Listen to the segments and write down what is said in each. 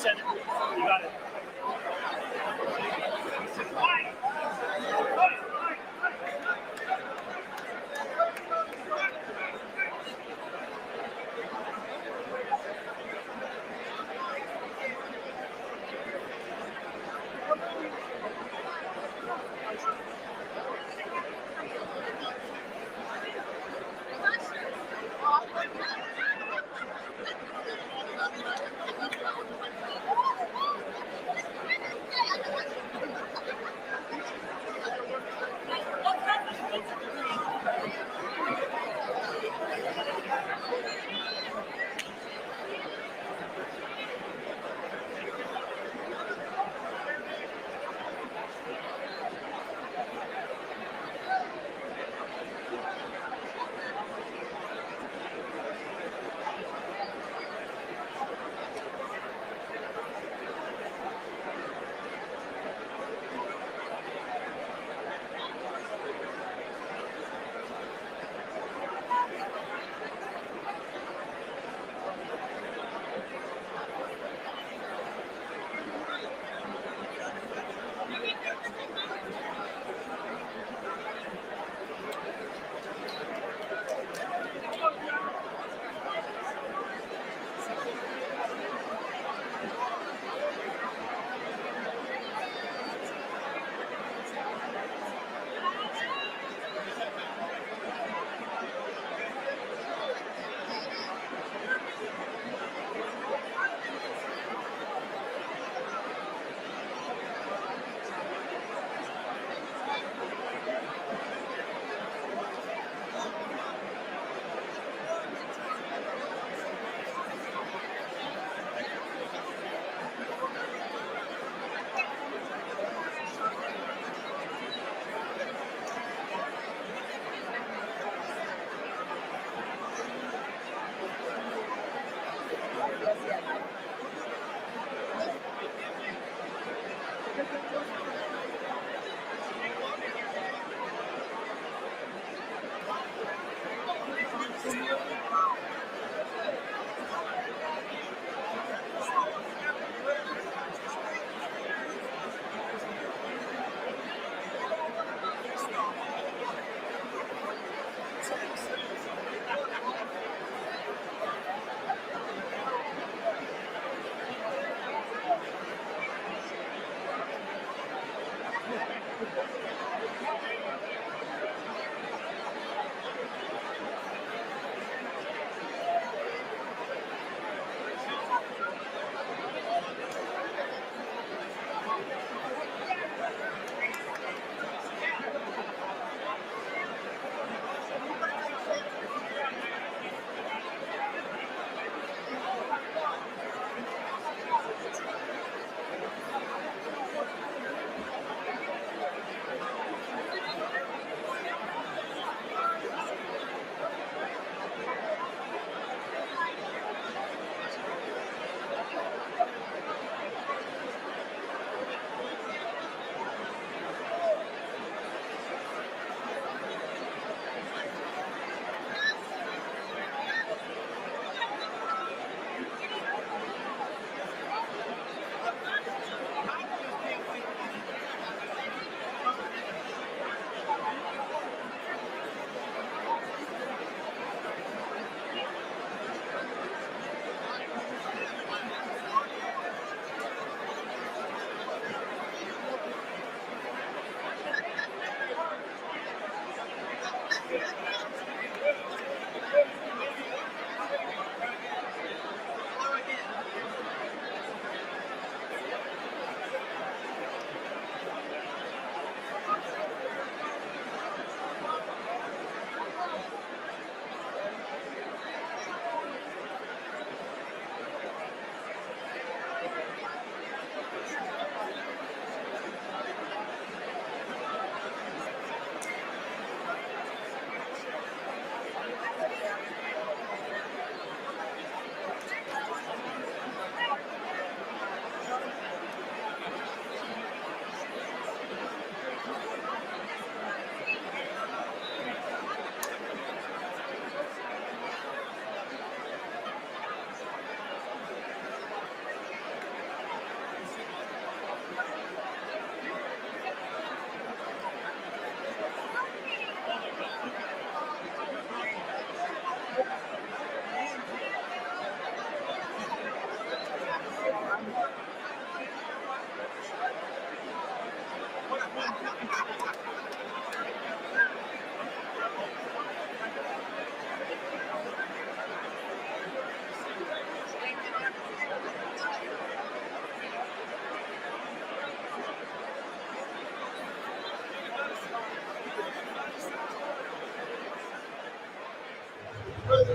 send it. You got it.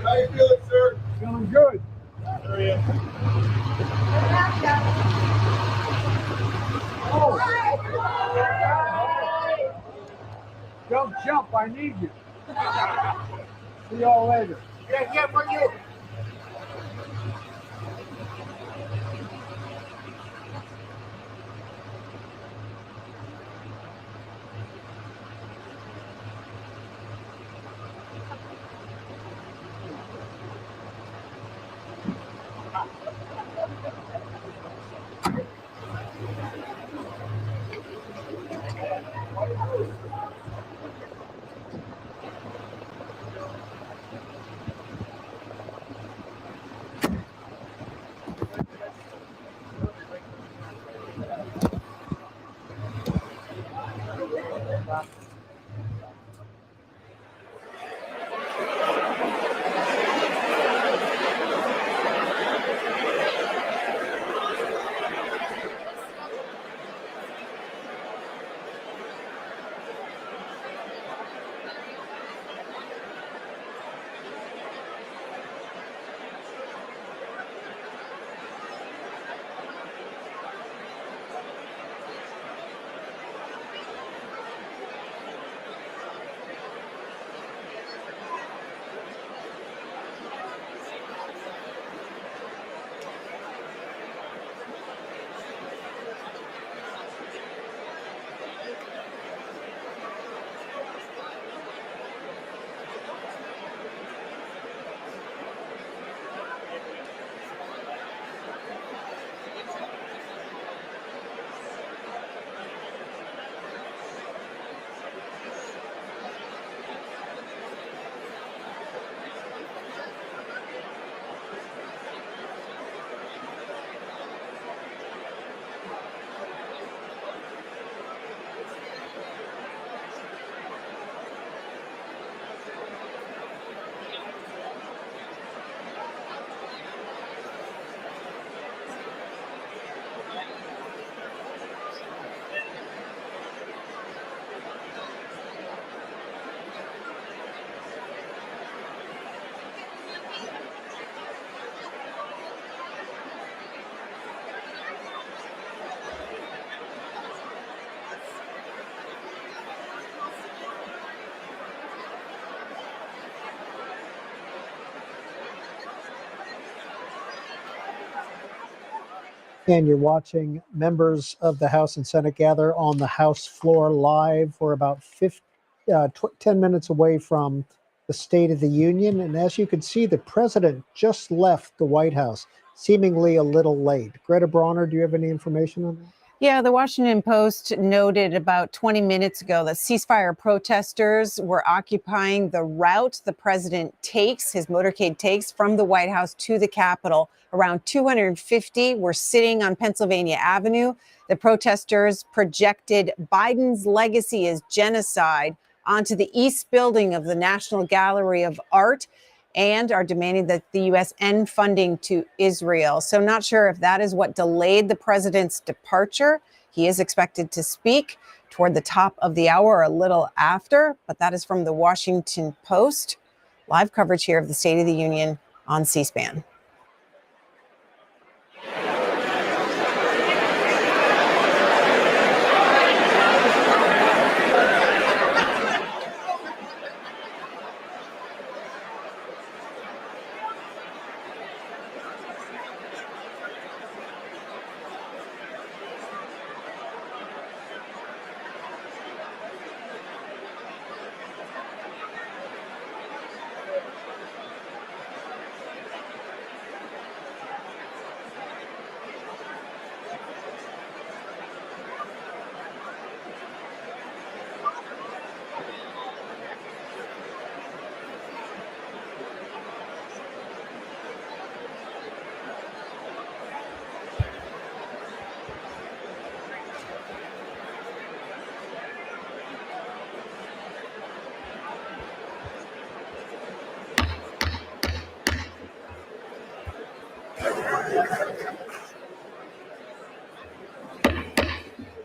How you feeling, sir? Feeling good. There he is. Oh. Don't jump, I need you. See y'all later. Yeah, for you. And you're watching members of the House and Senate gather on the House floor live. We're about 10 minutes away from the State of the Union. And as you can see, the president just left the White House, seemingly a little late. Greta Bronner, do you have any information on that? Yeah, the Washington Post noted about 20 minutes ago that ceasefire protesters were occupying the route the president takes, his motorcade takes, from the White House to the Capitol. Around 250 were sitting on Pennsylvania Avenue. The protesters projected Biden's legacy as genocide onto the East Building of the National Gallery of Art and are demanding that the U.S. end funding to Israel. So not sure if that is what delayed the president's departure. He is expected to speak toward the top of the hour or a little after, but that is from the Washington Post. Live coverage here of the State of the Union on C-SPAN.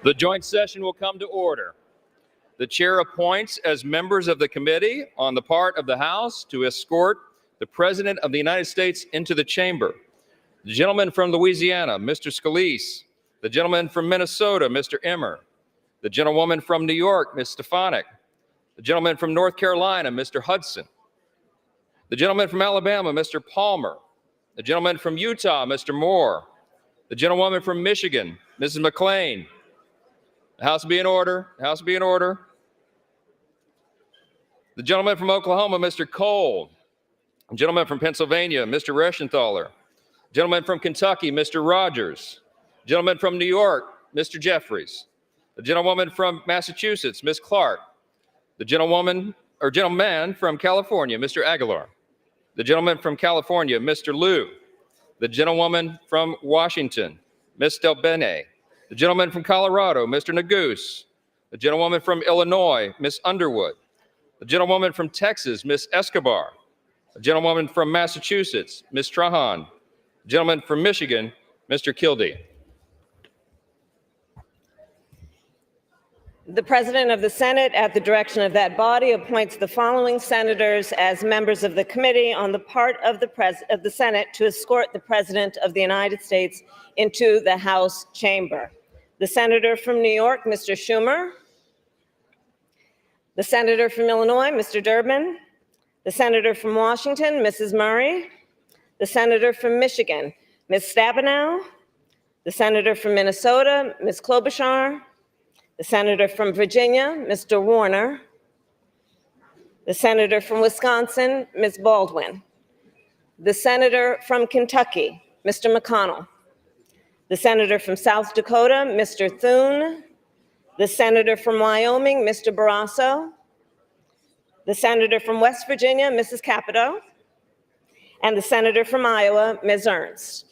The joint session will come to order. The chair appoints as members of the committee on the part of the House to escort the President of the United States into the chamber. The gentleman from Louisiana, Mr. Scalise. The gentleman from Minnesota, Mr. Emmer. The gentlewoman from New York, Ms. Stefanik. The gentleman from North Carolina, Mr. Hudson. The gentleman from Alabama, Mr. Palmer. The gentleman from Utah, Mr. Moore. The gentlewoman from Michigan, Mrs. McClain. The House be in order. The House be in order. The gentleman from Oklahoma, Mr. Cole. The gentleman from Pennsylvania, Mr. Reschenthaler. Gentleman from Kentucky, Mr. Rogers. Gentleman from New York, Mr. Jeffries. The gentlewoman from Massachusetts, Ms. Clark. The gentleman from California, Mr. Aguilar. The gentleman from California, Mr. Liu. The gentlewoman from Washington, Ms. Delbene. The gentleman from Colorado, Mr. Neguse. The gentlewoman from Illinois, Ms. Underwood. The gentlewoman from Texas, Ms. Escobar. The gentlewoman from Massachusetts, Ms. Trahan. The gentleman from Michigan, Mr. Kildee. The President of the Senate, at the direction of that body, appoints the following senators as members of the committee on the part of the Senate to escort the President of the United States into the House chamber. The Senator from New York, Mr. Schumer. The Senator from Illinois, Mr. Durbin. The Senator from Washington, Mrs. Murray. The Senator from Michigan, Ms. Stabenow. The Senator from Minnesota, Ms. Klobuchar. The Senator from Virginia, Mr. Warner. The Senator from Wisconsin, Ms. Baldwin. The Senator from Kentucky, Mr. McConnell. The Senator from South Dakota, Mr. Thune. The Senator from Wyoming, Mr. Barrasso. The Senator from West Virginia, Mrs. Capito. And the Senator from Iowa, Ms. Ernst.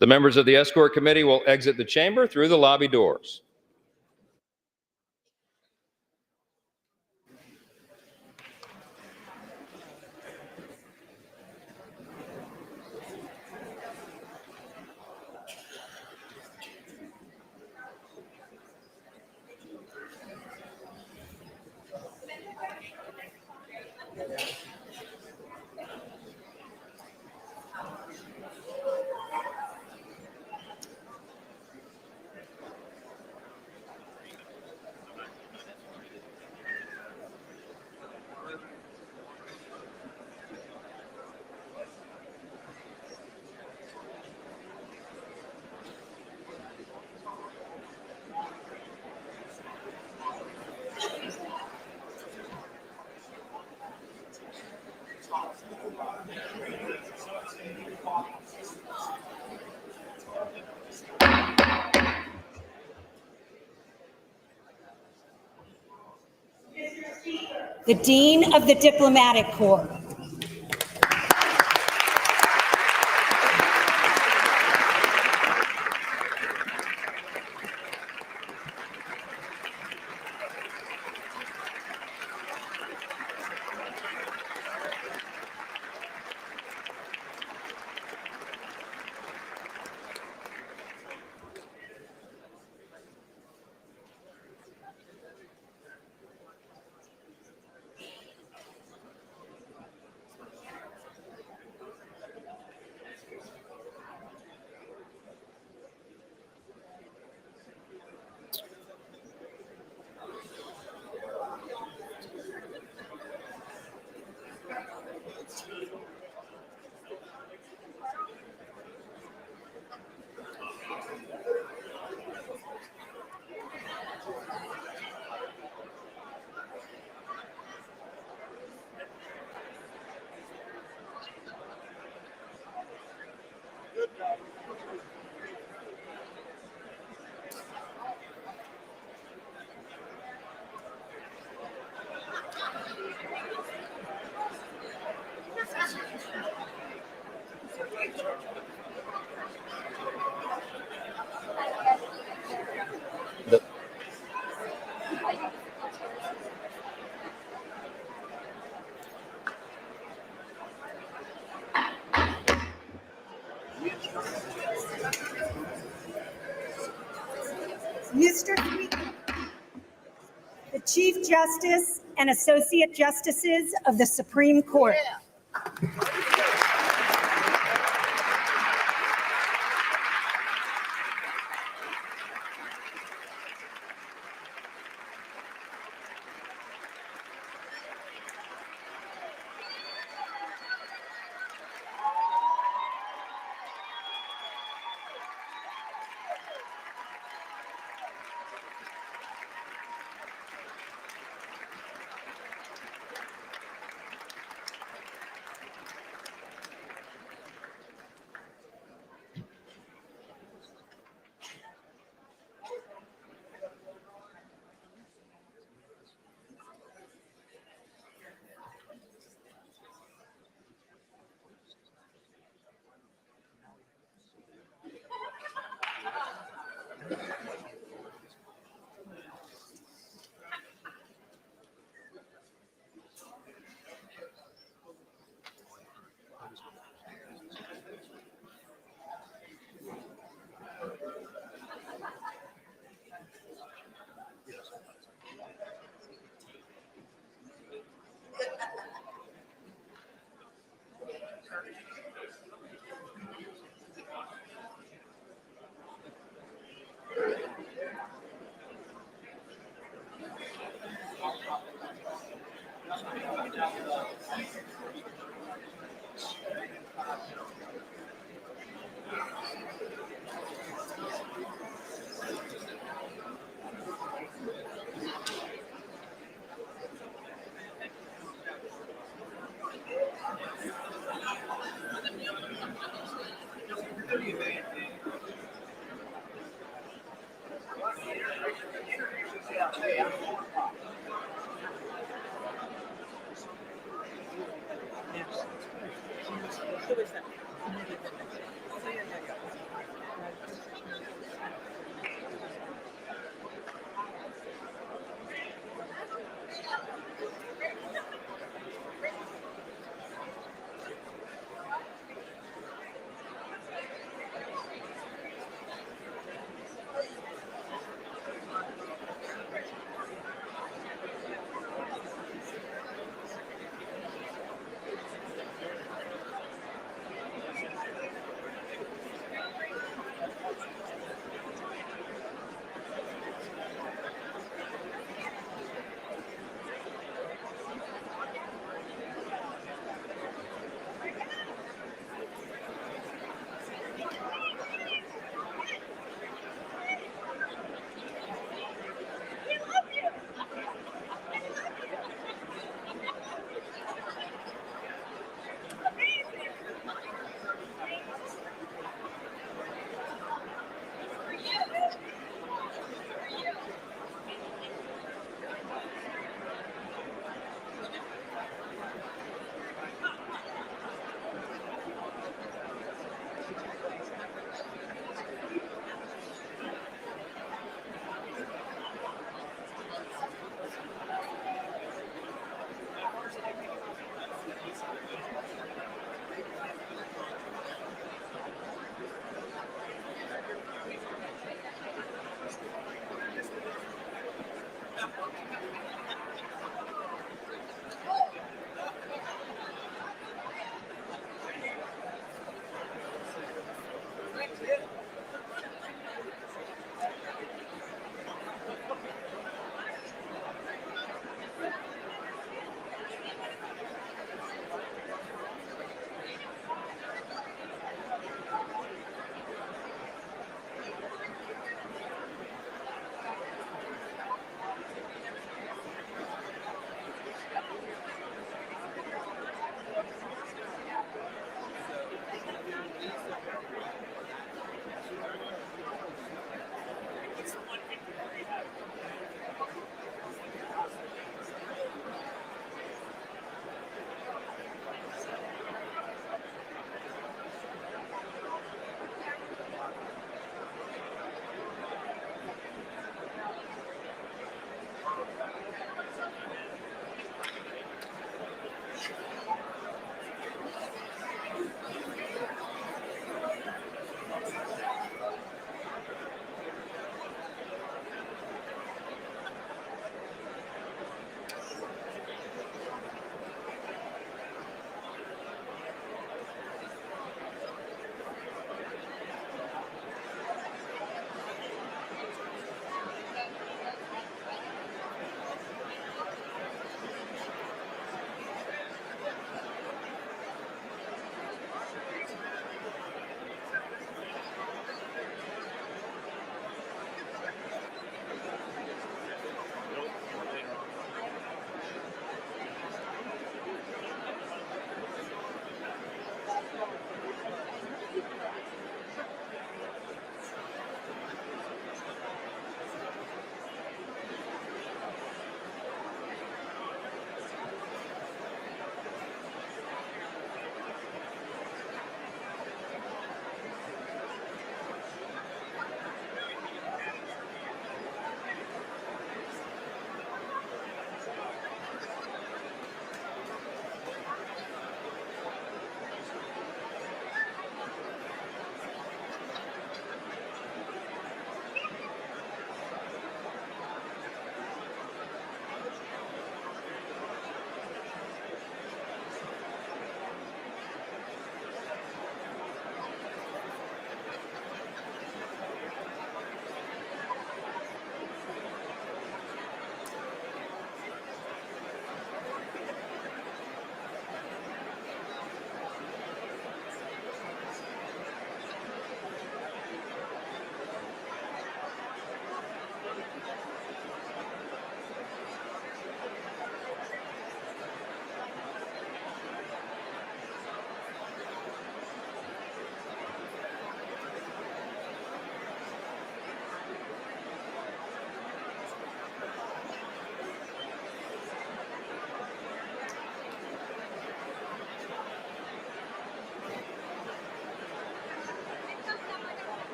The members of the Escort Committee will exit the chamber through the lobby doors. The Dean of the Diplomatic Corps. Mr. Speaker, the Chief Justice and Associate Justices of the Supreme Court.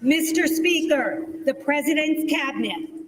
Mr. Speaker, the President's Cabinet.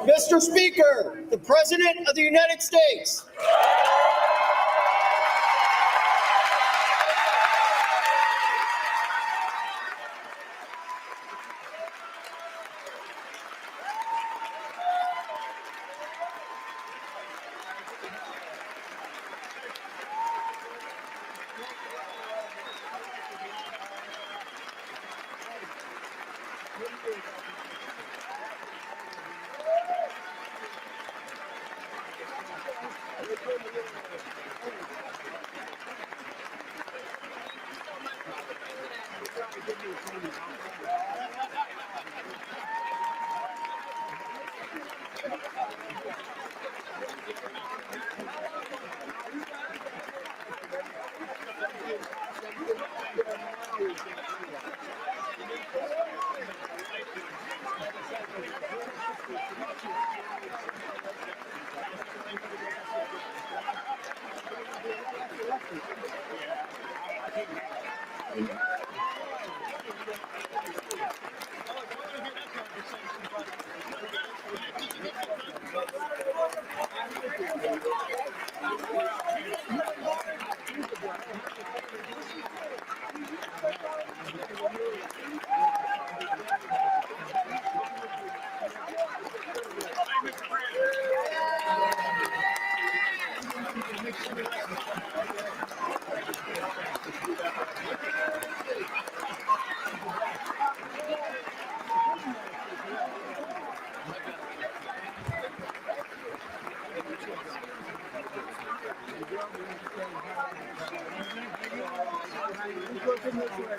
Mr. Speaker, the President of the United States.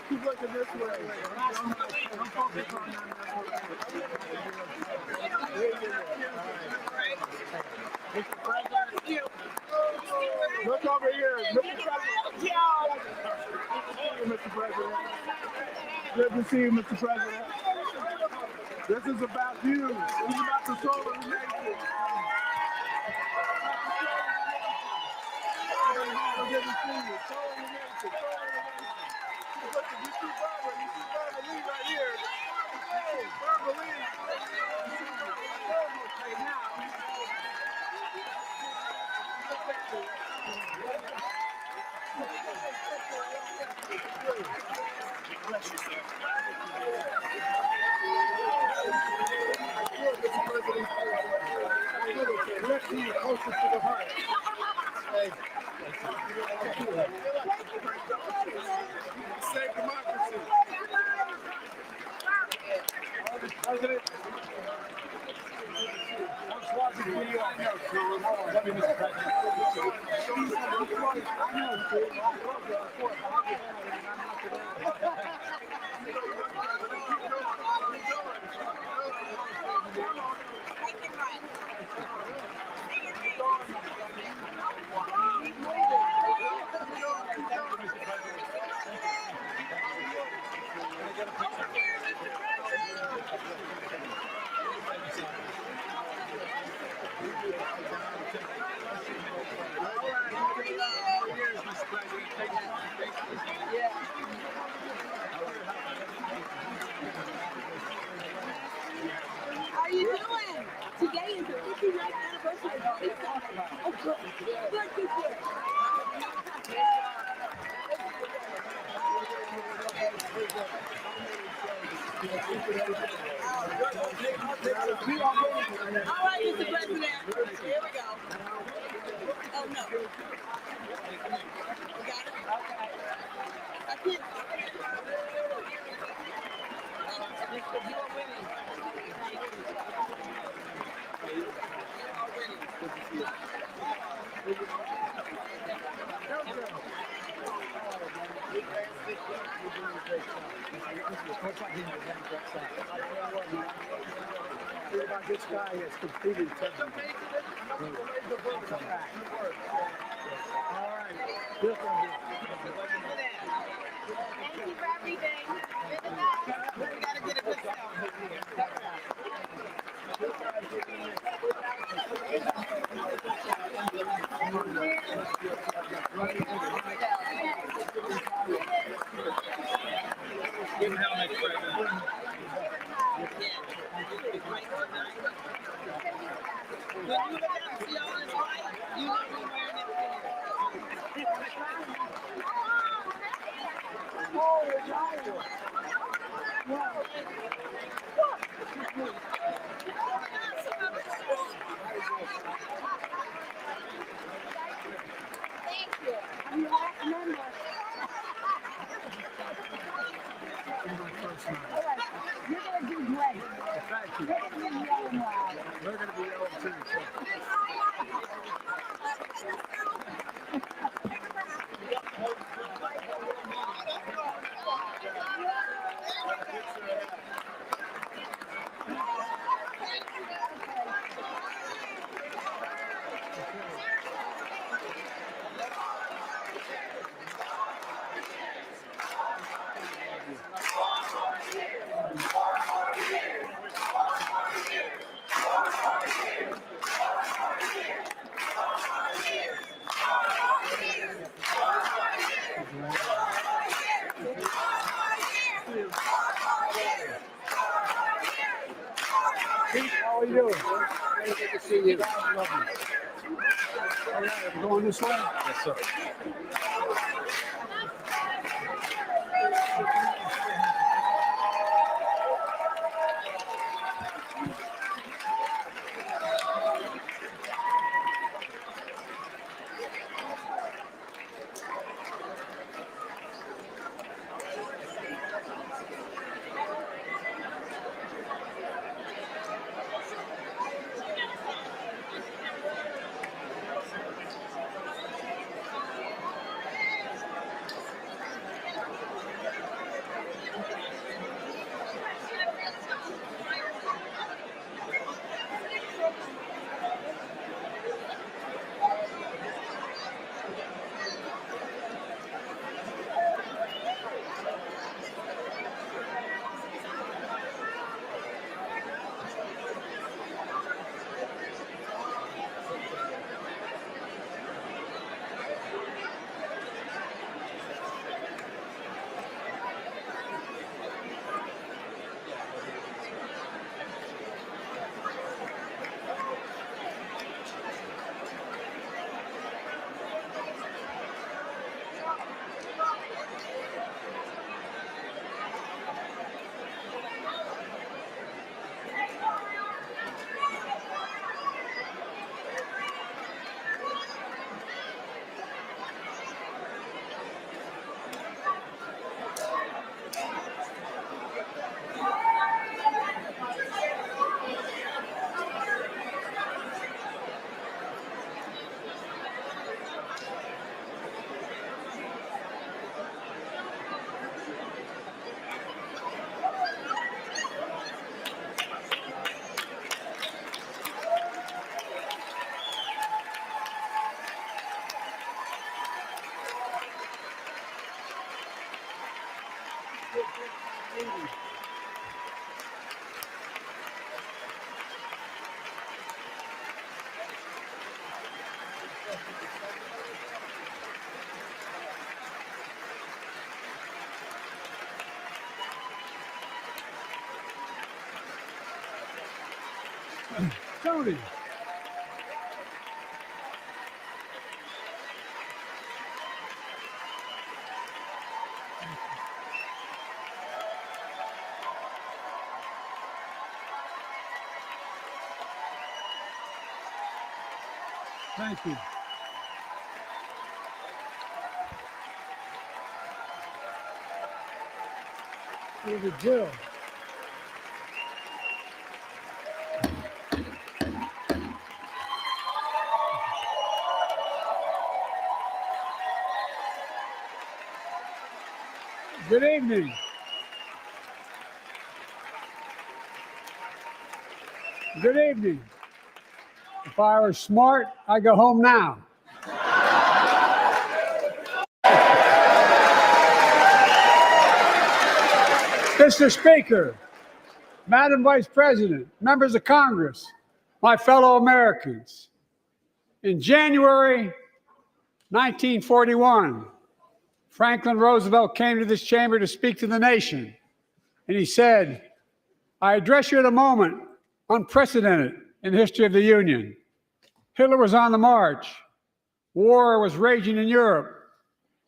Keep looking this way. Don't focus on that. Look over here. Mr. President. Good to see you, Mr. President. This is about you. This is about the soul of the nation. Good to see you. Soul of the nation. Soul of the nation. Look, you see Barbara. You see Barbara Lee right here. Hey, Barbara Lee. Right now. Bless you, sir. Let me closer to the heart. Save democracy. President. I was watching the video. I know. Love you, Mr. President. How are you doing? Today is the 59th anniversary of the Oh, good. Good. All right, Mr. President. Here we go. Oh, no. We got it? Okay. That's it. You are winning. This guy has completed 10. All right. This one here. Thank you for everything. We gotta get a good Give him helmet, President. you look out and see all this light, you know we're wearing it Thank you. I'm your last member. All right, you're going to do great. Thank you. You're going to be yelling loud. We're going to be yelling too. Pete, how are you doing? Good to see you. Love you. All right, I'm going this way? Yes, sir. Tony. Thank you. Here's a drill. Good evening. Good evening. If I were smart, I'd go home now. Mr. Speaker, Madam Vice President, members of Congress, my fellow Americans, in January 1941, Franklin Roosevelt came to this chamber to speak to the nation, and he said, "I address you at a moment unprecedented in the history of the Union. Hitler was on the march. War was raging in Europe.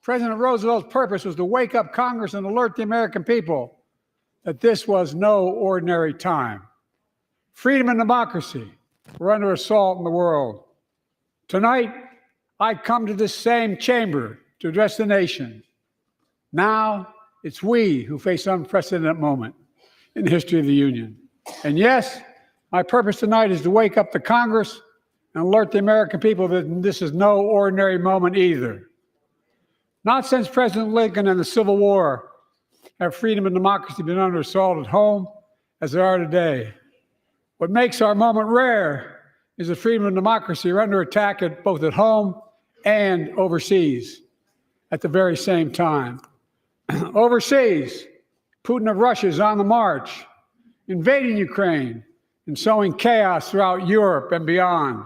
President Roosevelt's purpose was to wake up Congress and alert the American people that this was no ordinary time. Freedom and democracy were under assault in the world. Tonight, I come to this same chamber to address the nation. Now, it's we who face an unprecedented moment in the history of the Union. And yes, my purpose tonight is to wake up the Congress and alert the American people that this is no ordinary moment either. Not since President Lincoln and the Civil War have freedom and democracy been under assault at home as they are today. What makes our moment rare is that freedom and democracy are under attack both at home and overseas at the very same time. Overseas, Putin of Russia is on the march, invading Ukraine and sowing chaos throughout Europe and beyond.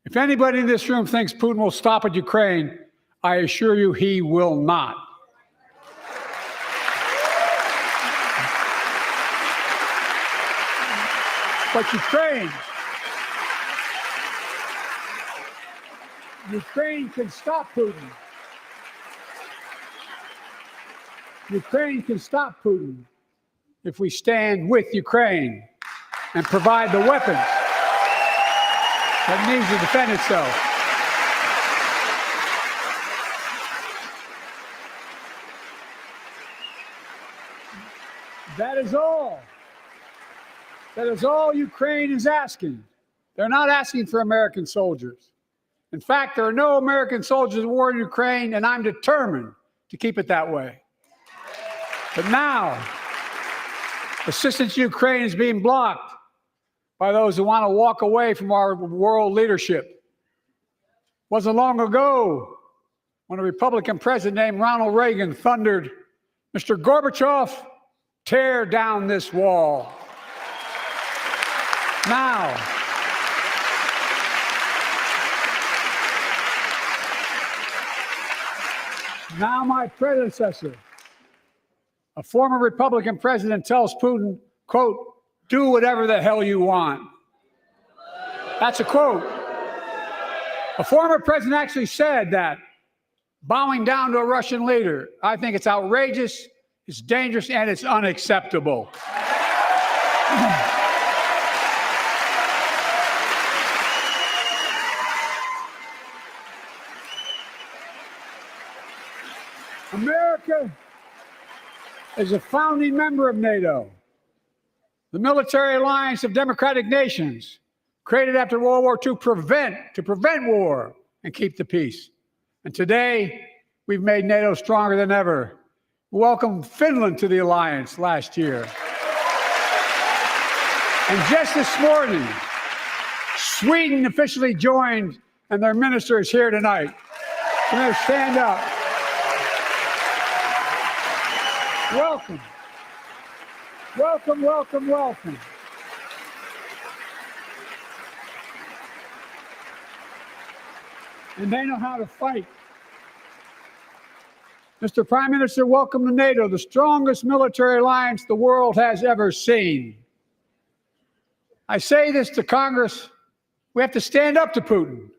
If anybody in this room thinks Putin will stop at Ukraine, I assure you he will not. But Ukraine can stop Putin. Ukraine can stop Putin if we stand with Ukraine and provide the weapons that needs to defend itself. That is all. That is all Ukraine is asking. They're not asking for American soldiers. In fact, there are no American soldiers in war in Ukraine, and I'm determined to keep it that way. But now, assistance to Ukraine is being blocked by those who want to walk away from our world leadership. It wasn't long ago when a Republican president named Ronald Reagan thundered, "Mr. Gorbachev, tear down this wall." Now, my predecessor, a former Republican president, tells Putin, quote, "Do whatever the hell you want." That's a quote. A former president actually said that, bowing down to a Russian leader. I think it's outrageous, it's dangerous, and it's unacceptable. America is a founding member of NATO, the military alliance of democratic nations created after World War II to prevent war and keep the peace. And today, we've made NATO stronger than ever. We welcomed Finland to the alliance last year. And just this morning, Sweden officially joined, and their minister is here tonight. I'm going to stand up. Welcome. Welcome, welcome, welcome. And they know how to fight. Mr. Prime Minister, welcome to NATO, the strongest military alliance the world has ever seen. I say this to Congress, we have to stand up to Putin.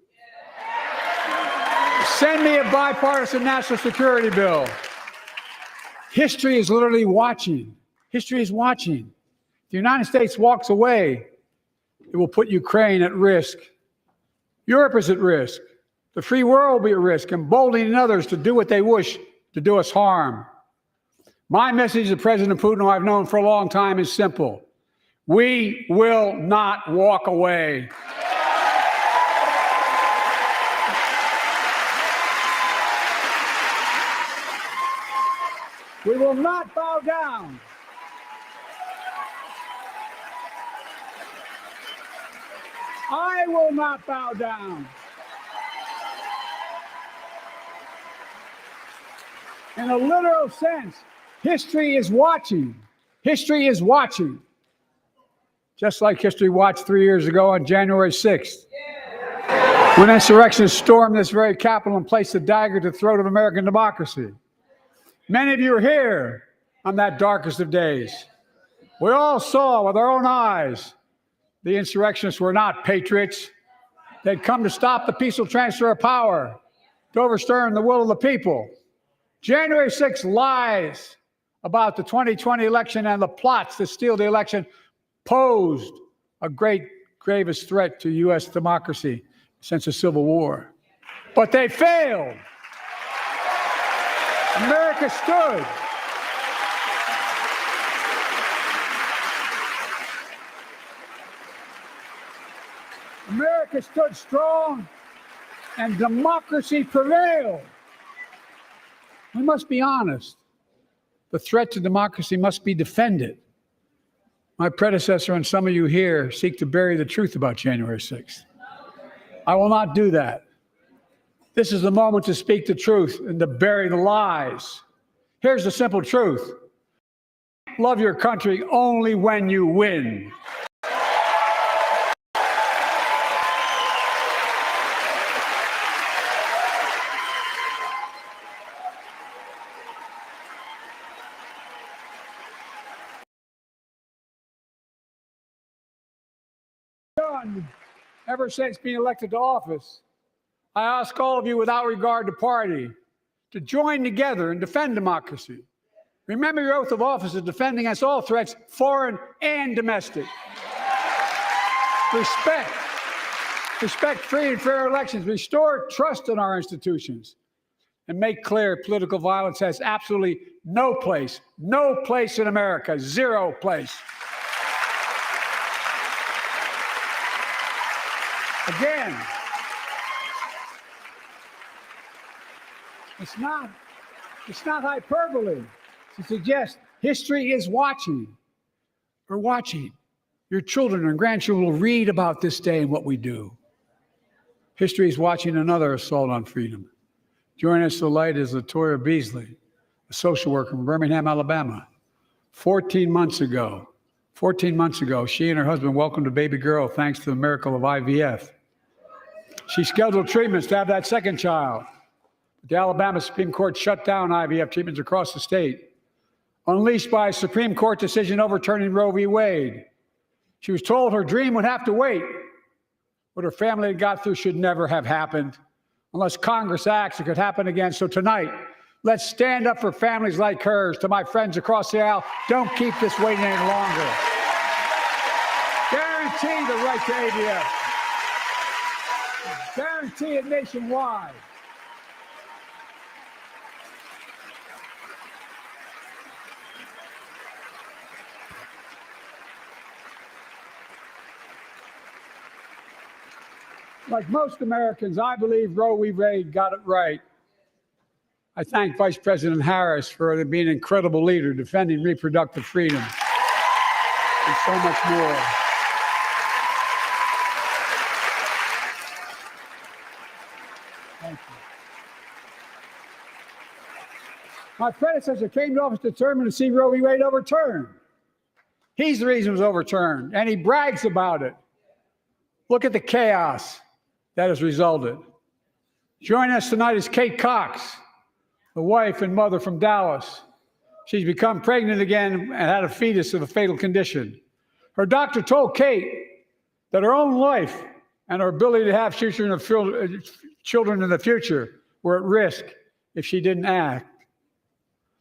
Send me a bipartisan national security bill. History is literally watching. History is watching. If the United States walks away, it will put Ukraine at risk. Europe is at risk. The free world will be at risk, emboldening others to do what they wish to do us harm. My message to President Putin, who I've known for a long time, is simple. We will not walk away. We will not bow down. I will not bow down. In a literal sense, history is watching. History is watching. Just like history watched 3 years ago on January 6th, when insurrectionists stormed this very Capitol and placed a dagger to the throat of American democracy. Many of you were here on that darkest of days. We all saw with our own eyes the insurrectionists were not patriots. They'd come to stop the peaceful transfer of power, to overturn the will of the people. January 6th lies about the 2020 election and the plots to steal the election posed a gravest threat to U.S. democracy since the Civil War. But they failed. America stood. America stood strong and democracy prevailed. We must be honest. The threat to democracy must be defended. My predecessor and some of you here seek to bury the truth about January 6th. I will not do that. This is the moment to speak the truth and to bury the lies. Here's the simple truth. Love your country only when you win. Done ever since being elected to office, I ask all of you without regard to party to join together and defend democracy. Remember your oath of office to defend against all threats, foreign and domestic. Respect free and fair elections, restore trust in our institutions, and make clear political violence has absolutely no place in America, zero place. Again, it's not hyperbole to suggest history is watching. We're watching. Your children and grandchildren will read about this day and what we do. History is watching another assault on freedom. Joining us tonight is Latoya Beasley, a social worker from Birmingham, Alabama. 14 months ago, she and her husband welcomed a baby girl thanks to the miracle of IVF. She scheduled treatments to have that second child. The Alabama Supreme Court shut down IVF treatments across the state, unleashed by a Supreme Court decision overturning Roe v. Wade. She was told her dream would have to wait. What her family had got through should never have happened. Unless Congress acts, it could happen again. So tonight, let's stand up for families like hers. To my friends across the aisle, don't keep this waiting any longer. Guarantee the right to AVF. Guarantee it nationwide. Like most Americans, I believe Roe v. Wade got it right. I thank Vice President Harris for being an incredible leader, defending reproductive freedom, and so much more. Thank you. My predecessor came to office determined to see Roe v. Wade overturned. He's the reason it was overturned, and he brags about it. Look at the chaos that has resulted. Joining us tonight is Kate Cox, the wife and mother from Dallas. She's become pregnant again and had a fetus of a fatal condition. Her doctor told Kate that her own life and her ability to have children in the future were at risk if she didn't act.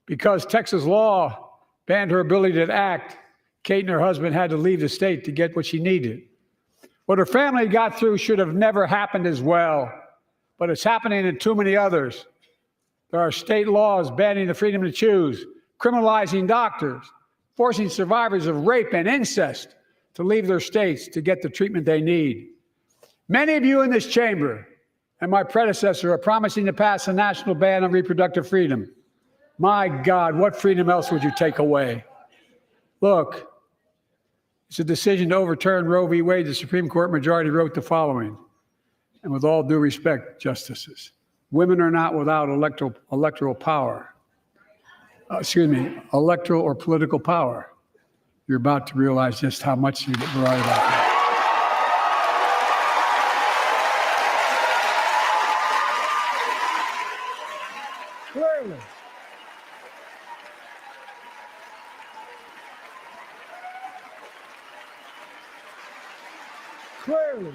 Because Texas law banned her ability to act, Kate and her husband had to leave the state to get what she needed. What her family got through should have never happened as well, but it's happening in too many others. There are state laws banning the freedom to choose, criminalizing doctors, forcing survivors of rape and incest to leave their states to get the treatment they need. Many of you in this chamber and my predecessor are promising to pass a national ban on reproductive freedom. My God, what freedom else would you take away? Look, it's a decision to overturn Roe v. Wade. The Supreme Court majority wrote the following, and with all due respect, justices, women are not without electoral power. Electoral or political power. You're about to realize just how much you're right about that. Clearly.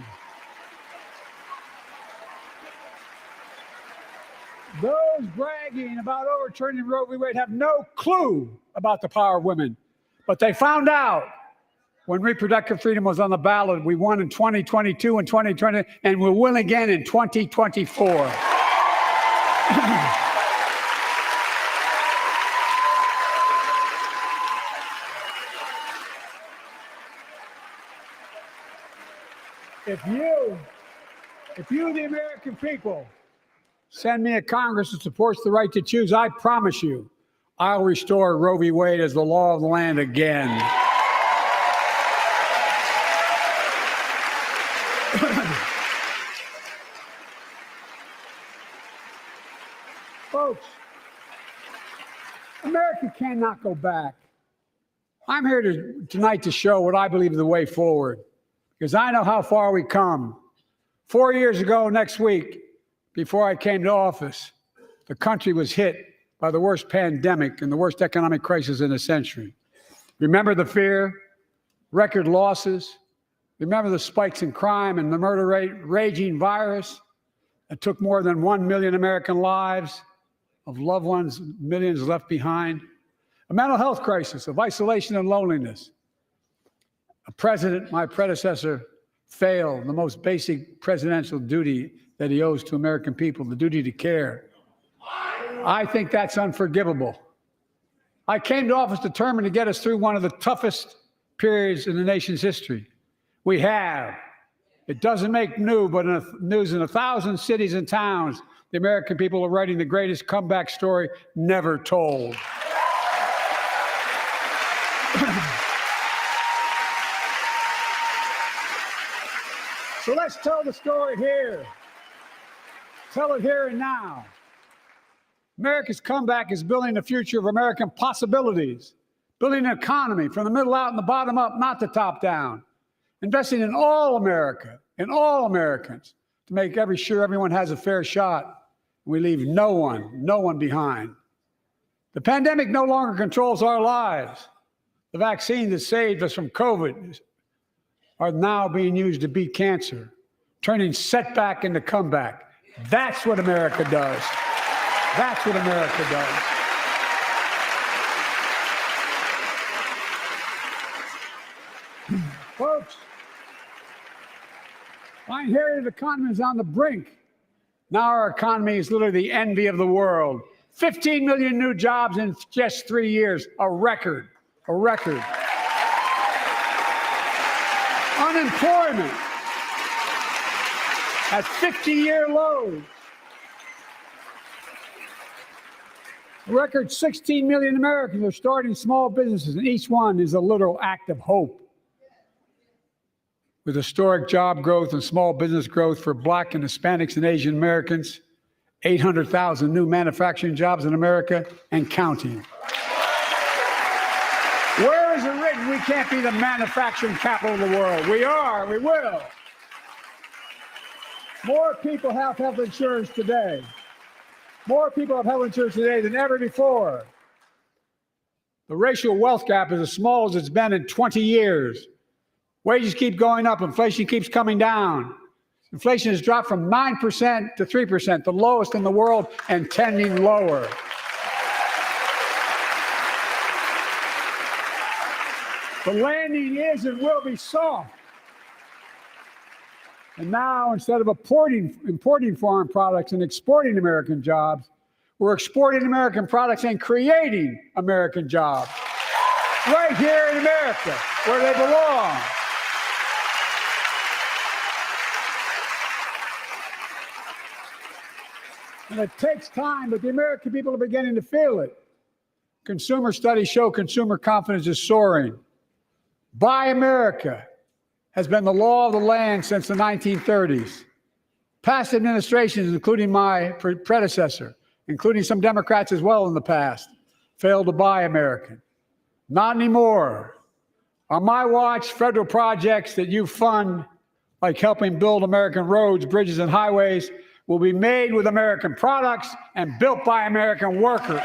Those bragging about overturning Roe v. Wade have no clue about the power of women. But they found out when reproductive freedom was on the ballot. We won in 2022 and 2020, and we'll win again in 2024. If you, the American people, send me a Congress that supports the right to choose, I promise you, I'll restore Roe v. Wade as the law of the land again. Folks, America cannot go back. I'm here tonight to show what I believe is the way forward, because I know how far we come. 4 years ago next week, before I came to office, the country was hit by the worst pandemic and the worst economic crisis in a century. Remember the fear, record losses. Remember the spikes in crime and the murder rate, raging virus that took more than 1 million American lives, of loved ones, millions left behind. A mental health crisis of isolation and loneliness. A president, my predecessor, failed the most basic presidential duty that he owes to American people, the duty to care. I think that's unforgivable. I came to office determined to get us through one of the toughest periods in the nation's history. We have. It doesn't make news in 1,000 cities and towns. The American people are writing the greatest comeback story never told. So let's tell the story here. Tell it here and now. America's comeback is building the future of American possibilities, building an economy from the middle out and the bottom up, not the top down, investing in all America, in all Americans, to make sure everyone has a fair shot. We leave no one behind. The pandemic no longer controls our lives. The vaccine that saved us from COVID are now being used to beat cancer, turning setback into comeback. That's what America does. That's what America does. Folks, our inherited economy is on the brink. Now our economy is literally the envy of the world. 15 million new jobs in just 3 years, a record, a record. Unemployment at 50-year lows. A record 16 million Americans are starting small businesses, and each one is a literal act of hope. With historic job growth and small business growth for Black and Hispanics and Asian Americans, 800,000 new manufacturing jobs in America and counting. Where is it written we can't be the manufacturing capital of the world? We are, we will. More people have health insurance today. More people have health insurance today than ever before. The racial wealth gap is as small as it's been in 20 years. Wages keep going up, inflation keeps coming down. Inflation has dropped from 9% to 3%, the lowest in the world and tending lower. The landing is and will be soft. And now, instead of importing foreign products and exporting American jobs, we're exporting American products and creating American jobs. Right here in America, where they belong. And it takes time, but the American people are beginning to feel it. Consumer studies show consumer confidence is soaring. Buy America has been the law of the land since the 1930s. Past administrations, including my predecessor, including some Democrats as well in the past, failed to buy American. Not anymore. On my watch, federal projects that you fund, like helping build American roads, bridges, and highways, will be made with American products and built by American workers.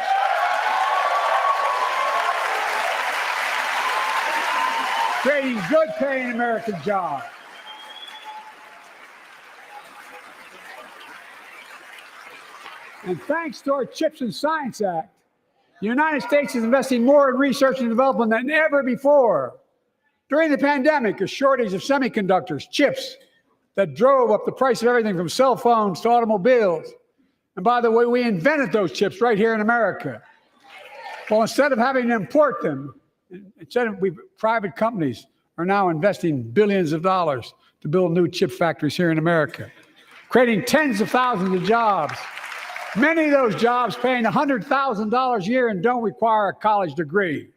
Creating good-paying American jobs. And thanks to our CHIPS and Science Act, the United States is investing more in research and development than ever before. During the pandemic, a shortage of semiconductors, chips, that drove up the price of everything from cell phones to automobiles. And by the way, we invented those chips right here in America. Well, instead of having to import them, private companies are now investing billions of dollars to build new chip factories here in America, creating tens of thousands of jobs. Many of those jobs paying $100,000 a year and don't require a college degree.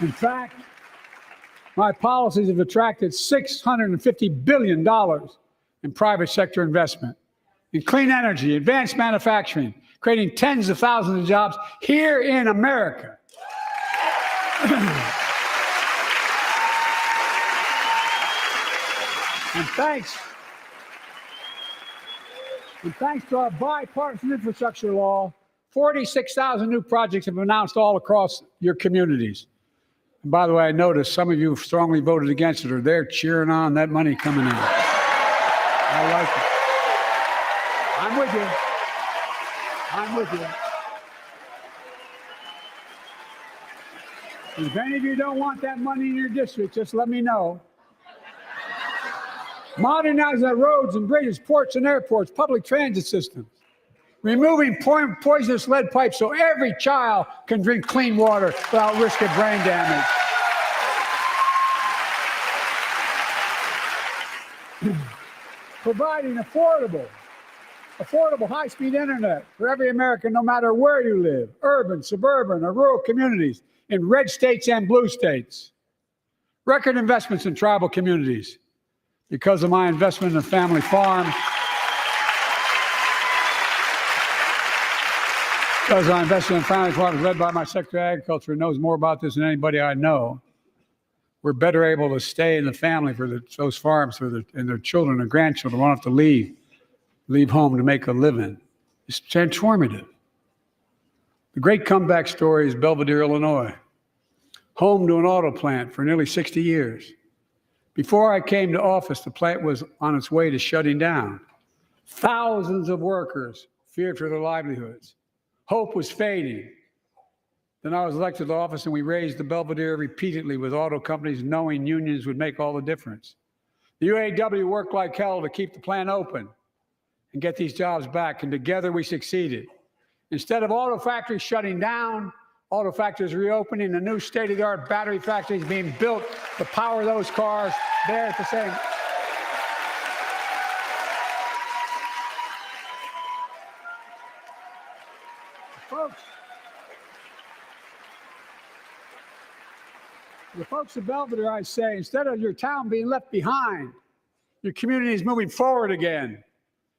In fact, my policies have attracted $650 billion in private sector investment in clean energy, advanced manufacturing, creating tens of thousands of jobs here in America. And thanks to our bipartisan infrastructure law, 46,000 new projects have been announced all across your communities. And by the way, I noticed some of you strongly voted against it, or they're cheering on that money coming in. I like it. I'm with you. I'm with you. If any of you don't want that money in your district, just let me know. Modernizing our roads and bridges, ports and airports, public transit systems. Removing poisonous lead pipes so every child can drink clean water without risk of brain damage. Providing affordable high-speed internet for every American, no matter where you live, urban, suburban, or rural communities, in red states and blue states. Record investments in tribal communities. Because of my investment in a family farm, because I invested in family farms led by my Secretary of Agriculture, who knows more about this than anybody I know, we're better able to stay in the family for those farms and their children and grandchildren won't have to leave home to make a living. It's transformative. The great comeback story is Belvedere, Illinois, home to an auto plant for nearly 60 years. Before I came to office, the plant was on its way to shutting down. Thousands of workers feared for their livelihoods. Hope was fading. Then I was elected to office, and we raised the Belvedere repeatedly with auto companies, knowing unions would make all the difference. The UAW worked like hell to keep the plant open and get these jobs back, and together we succeeded. Instead of auto factories shutting down, auto factories reopening, and new state-of-the-art battery factories being built to power those cars there at the same. The folks of Belvedere, I say, instead of your town being left behind, your community is moving forward again.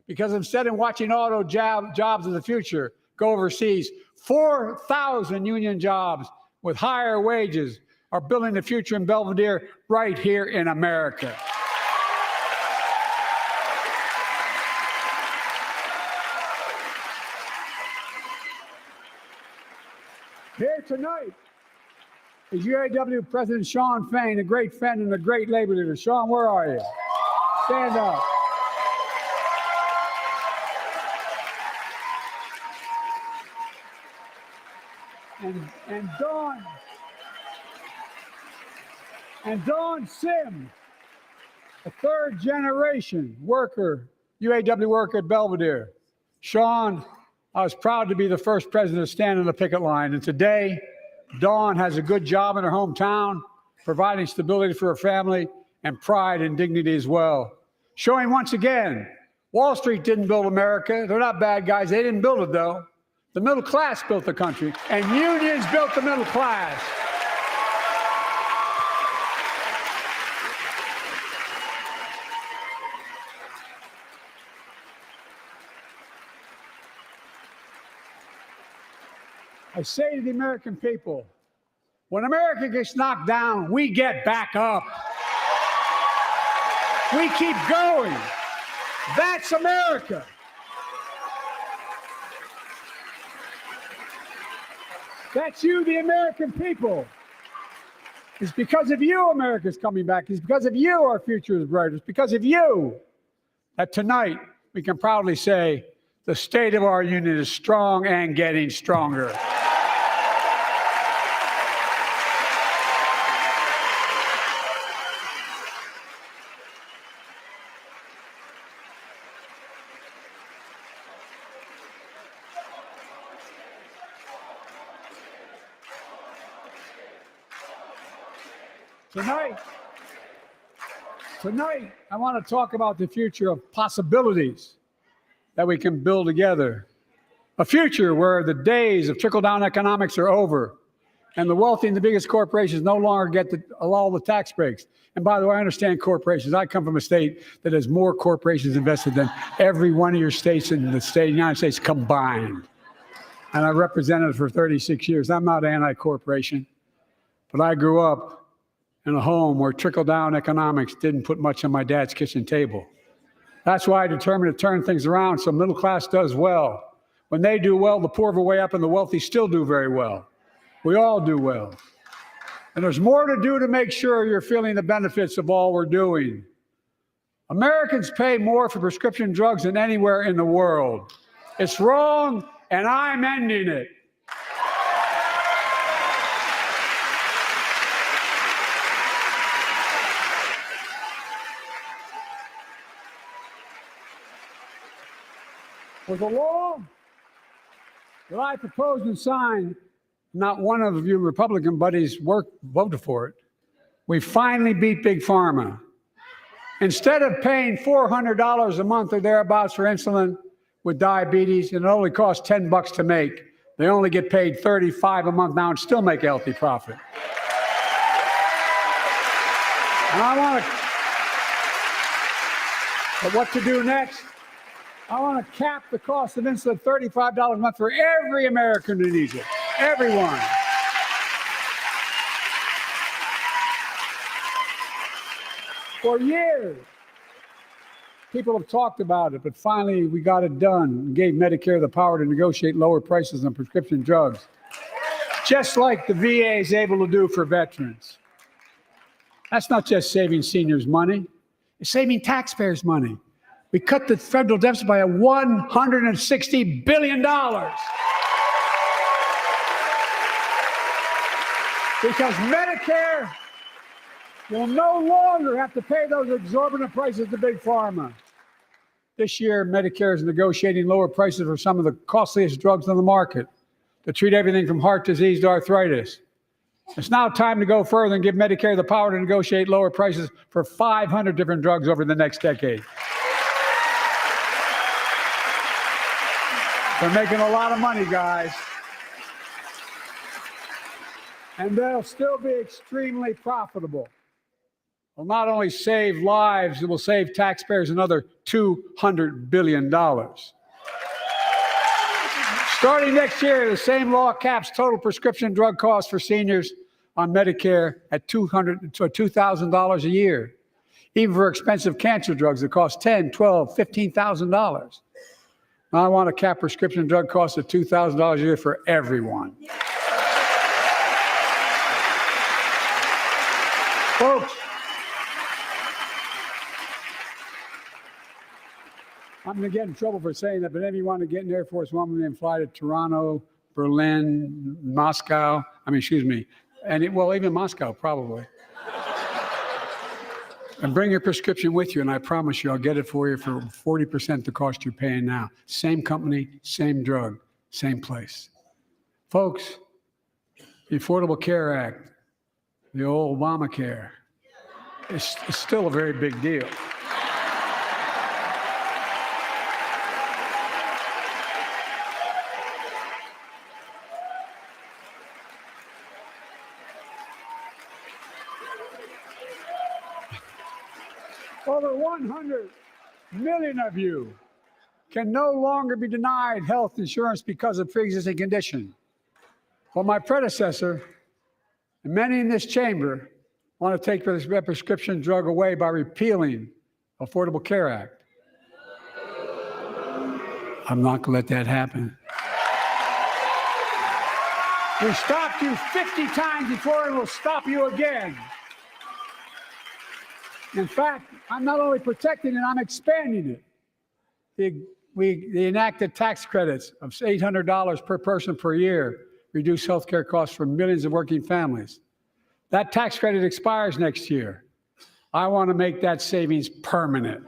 Because instead of watching auto jobs of the future go overseas, 4,000 union jobs with higher wages are building the future in Belvedere right here in America. Here tonight is UAW President Shawn Fain, a great friend and a great labor leader. Shawn, where are you? Stand up. And Dawn Sim, a third-generation worker, UAW worker at Belvedere. Shawn, I was proud to be the first president to stand on the picket line, and today, Dawn has a good job in her hometown, providing stability for her family and pride and dignity as well. Showing once again, Wall Street didn't build America. They're not bad guys. They didn't build it, though. The middle class built the country, and unions built the middle class. I say to the American people, when America gets knocked down, we get back up. We keep going. That's America. That's you, the American people. It's because of you America's coming back. It's because of you our future is brighter. It's because of you that tonight we can proudly say the state of our union is strong and getting stronger. Tonight, I want to talk about the future of possibilities that we can build together. A future where the days of trickle-down economics are over and the wealthy and the biggest corporations no longer get all the tax breaks. And by the way, I understand corporations. I come from a state that has more corporations invested than every one of your states in the United States combined. And I represented it for 36 years. I'm not anti-corporation, but I grew up in a home where trickle-down economics didn't put much on my dad's kitchen table. That's why I determined to turn things around so middle class does well. When they do well, the poor go way up and the wealthy still do very well. We all do well. And there's more to do to make sure you're feeling the benefits of all we're doing. Americans pay more for prescription drugs than anywhere in the world. It's wrong, and I'm ending it. With the law that I proposed and signed, not one of you Republican buddies voted for it. We finally beat Big Pharma. Instead of paying $400 a month or thereabouts for insulin with diabetes, and it only costs $10 to make, they only get paid $35 a month now and still make a healthy profit. And but what to do next? I want to cap the cost of insulin at $35 a month for every American who needs it. Everyone. For years, people have talked about it, but finally we got it done and gave Medicare the power to negotiate lower prices on prescription drugs, just like the VA is able to do for veterans. That's not just saving seniors money, it's saving taxpayers money. We cut the federal deficit by $160 billion. Because Medicare will no longer have to pay those exorbitant prices to Big Pharma. This year, Medicare is negotiating lower prices for some of the costliest drugs on the market to treat everything from heart disease to arthritis. It's now time to go further and give Medicare the power to negotiate lower prices for 500 different drugs over the next decade. They're making a lot of money, guys. And they'll still be extremely profitable. Will not only save lives, it will save taxpayers another $200 billion. Starting next year, the same law caps total prescription drug costs for seniors on Medicare at $2,000 a year. Even for expensive cancer drugs that cost $10,000, $12,000, $15,000. I want to cap prescription drug costs at $2,000 a year for everyone. Folks, I'm going to get in trouble for saying that, but if you want to get in Air Force One and fly to Toronto, Berlin, Moscow, even Moscow probably. And bring your prescription with you, and I promise you I'll get it for you for 40% the cost you're paying now. Same company, same drug, same place. Folks, the Affordable Care Act, the old Obamacare, is still a very big deal. Over 100 million of you can no longer be denied health insurance because of pre-existing condition. Well, my predecessor and many in this chamber want to take this prescription drug away by repealing the Affordable Care Act. I'm not going to let that happen. We stopped you 50 times before, and we'll stop you again. In fact, I'm not only protecting it, I'm expanding it. They enacted tax credits of $800 per person per year, reduce health care costs for millions of working families. That tax credit expires next year. I want to make that savings permanent.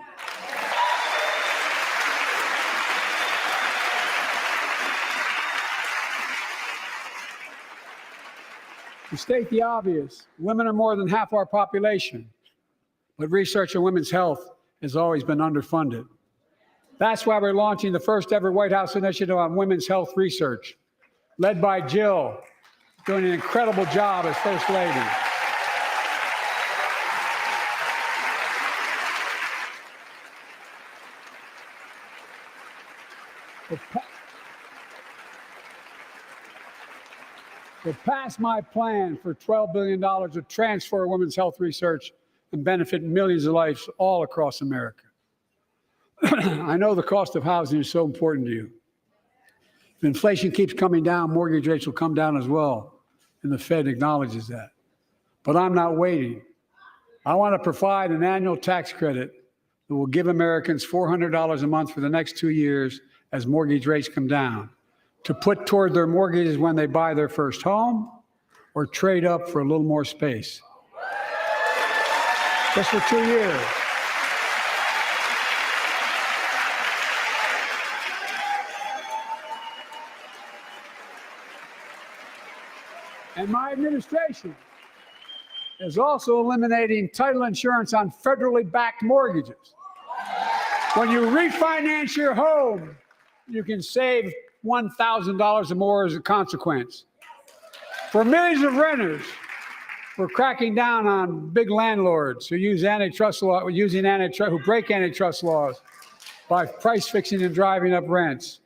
To state the obvious, women are more than half our population, but research on women's health has always been underfunded. That's why we're launching the first ever White House initiative on women's health research, led by Jill, doing an incredible job as First Lady. To pass my plan for $12 billion to transfer women's health research and benefit millions of lives all across America. I know the cost of housing is so important to you. If inflation keeps coming down, mortgage rates will come down as well, and the Fed acknowledges that. But I'm not waiting. I want to provide an annual tax credit that will give Americans $400 a month for the next 2 years as mortgage rates come down, to put toward their mortgages when they buy their first home or trade up for a little more space. Just for 2 years. And my administration is also eliminating title insurance on federally backed mortgages. When you refinance your home, you can save $1,000 or more as a consequence. For millions of renters, we're cracking down on big landlords who use antitrust law, who break antitrust laws by price fixing and driving up rents.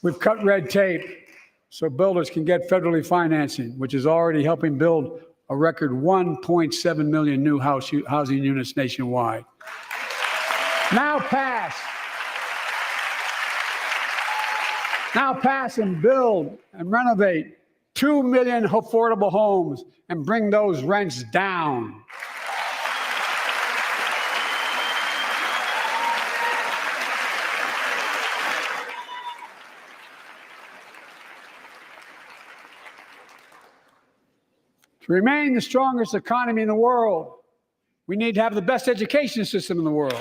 We've cut red tape so builders can get federally financing, which is already helping build a record 1.7 million new housing units nationwide. Now pass and build and renovate 2 million affordable homes and bring those rents down. To remain the strongest economy in the world, we need to have the best education system in the world.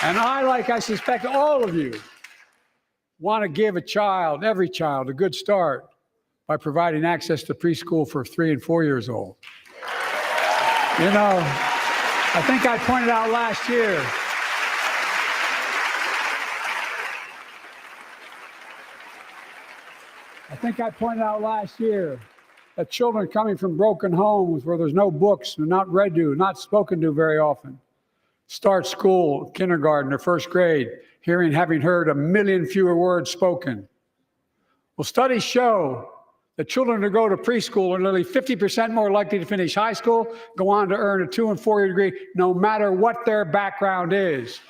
And I suspect all of you, want to give every child, a good start by providing access to preschool for 3 and 4 years old. You know, I think I pointed out last year, that children coming from broken homes where there's no books, they're not read to, not spoken to very often, start school, kindergarten, or first grade, having heard 1 million fewer words spoken. Well, studies show that children who go to preschool are nearly 50% more likely to finish high school, go on to earn a 2- and 4-year degree, no matter what their background is.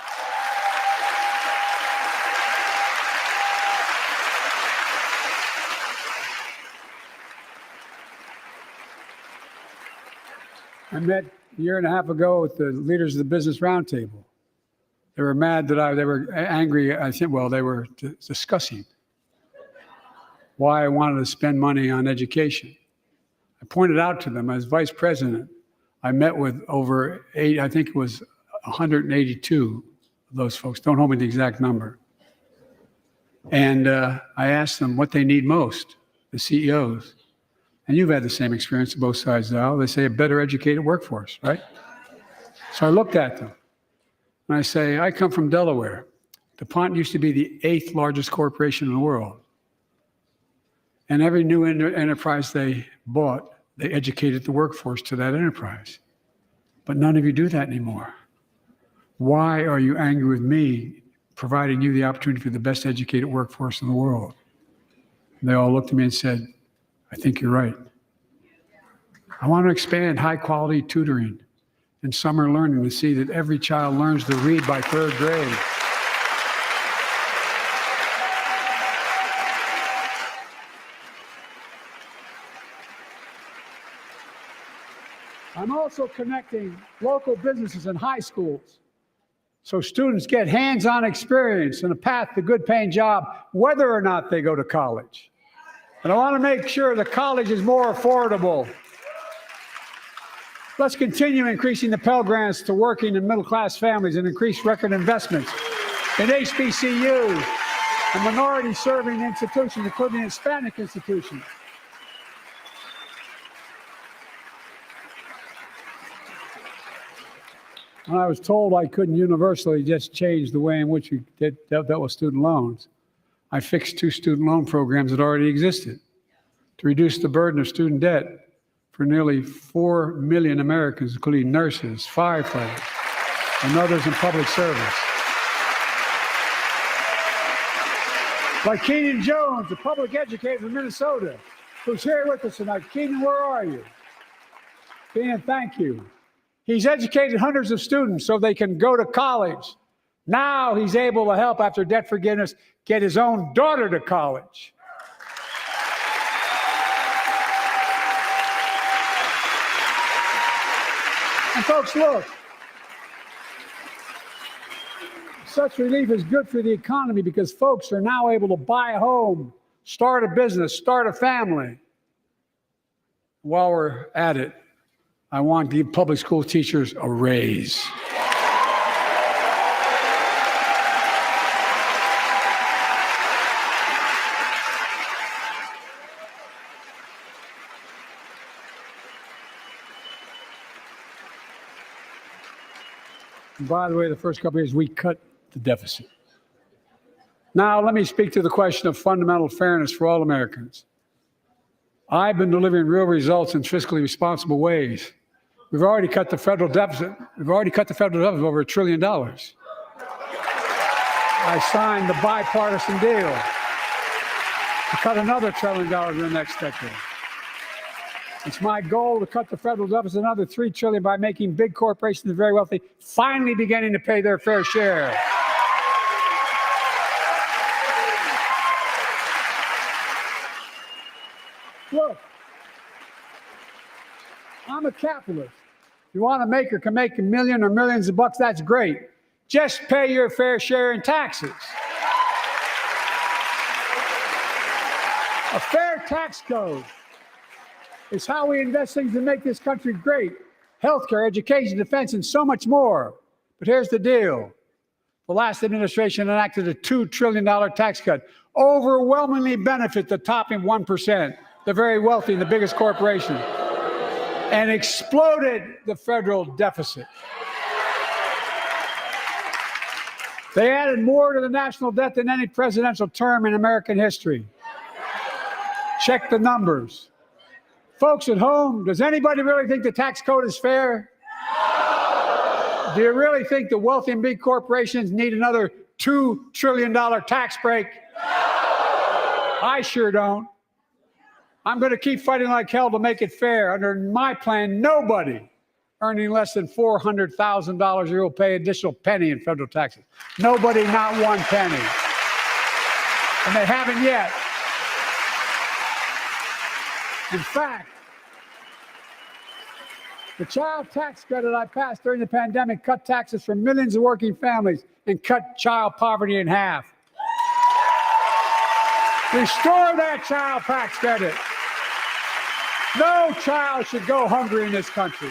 I met a year and a half ago with the leaders of the Business Roundtable. They were mad that they were angry. I think, well, they were discussing why I wanted to spend money on education. I pointed out to them as vice president, I met with over 182 of those folks. Don't hold me to the exact number. And I asked them what they need most, the CEOs. And you've had the same experience on both sides of the aisle. They say a better educated workforce, right? So I looked at them and I say, I come from Delaware. DuPont used to be the 8th largest corporation in the world. And every new enterprise they bought, they educated the workforce to that enterprise. But none of you do that anymore. Why are you angry with me providing you the opportunity for the best educated workforce in the world? And they all looked at me and said, I think you're right. I want to expand high quality tutoring and summer learning to see that every child learns to read by 3rd grade. I'm also connecting local businesses and high schools so students get hands-on experience and a path to a good-paying job, whether or not they go to college. And I want to make sure the college is more affordable. Let's continue increasing the Pell Grants to working and middle-class families and increase record investments in HBCUs and minority-serving institutions, including Hispanic institutions. When I was told I couldn't universally just change the way in which we dealt with student loans, I fixed 2 student loan programs that already existed to reduce the burden of student debt for nearly 4 million Americans, including nurses, firefighters, and others in public service. Like Keenan Jones, a public educator from Minnesota, who's here with us tonight. Keenan, where are you? Keenan, thank you. He's educated hundreds of students so they can go to college. Now he's able to help, after debt forgiveness, get his own daughter to college. And folks, look, such relief is good for the economy because folks are now able to buy a home, start a business, start a family. While we're at it, I want to give public school teachers a raise. And by the way, the first couple of years, we cut the deficit. Now, let me speak to the question of fundamental fairness for all Americans. I've been delivering real results in fiscally responsible ways. We've already cut the federal deficit. We've already cut the federal deficit over $1 trillion. I signed the bipartisan deal to cut another $1 trillion in the next decade. It's my goal to cut the federal deficit another $3 trillion by making big corporations and very wealthy finally beginning to pay their fair share. Look, I'm a capitalist. If you want to make or can make $1 million or millions of bucks, that's great. Just pay your fair share in taxes. A fair tax code is how we invest things to make this country great. Healthcare, education, defense, and so much more. But here's the deal. The last administration enacted a $2 trillion tax cut, overwhelmingly benefit the top 1%, the very wealthy and the biggest corporations, and exploded the federal deficit. They added more to the national debt than any presidential term in American history. Check the numbers. Folks at home, does anybody really think the tax code is fair? Do you really think the wealthy and big corporations need another $2 trillion tax break? I sure don't. I'm going to keep fighting like hell to make it fair. Under my plan, nobody earning less than $400,000 a year will pay an additional penny in federal taxes. Nobody, not one penny. And they haven't yet. In fact, the child tax credit I passed during the pandemic cut taxes for millions of working families and cut child poverty in half. Restore that child tax credit. No child should go hungry in this country.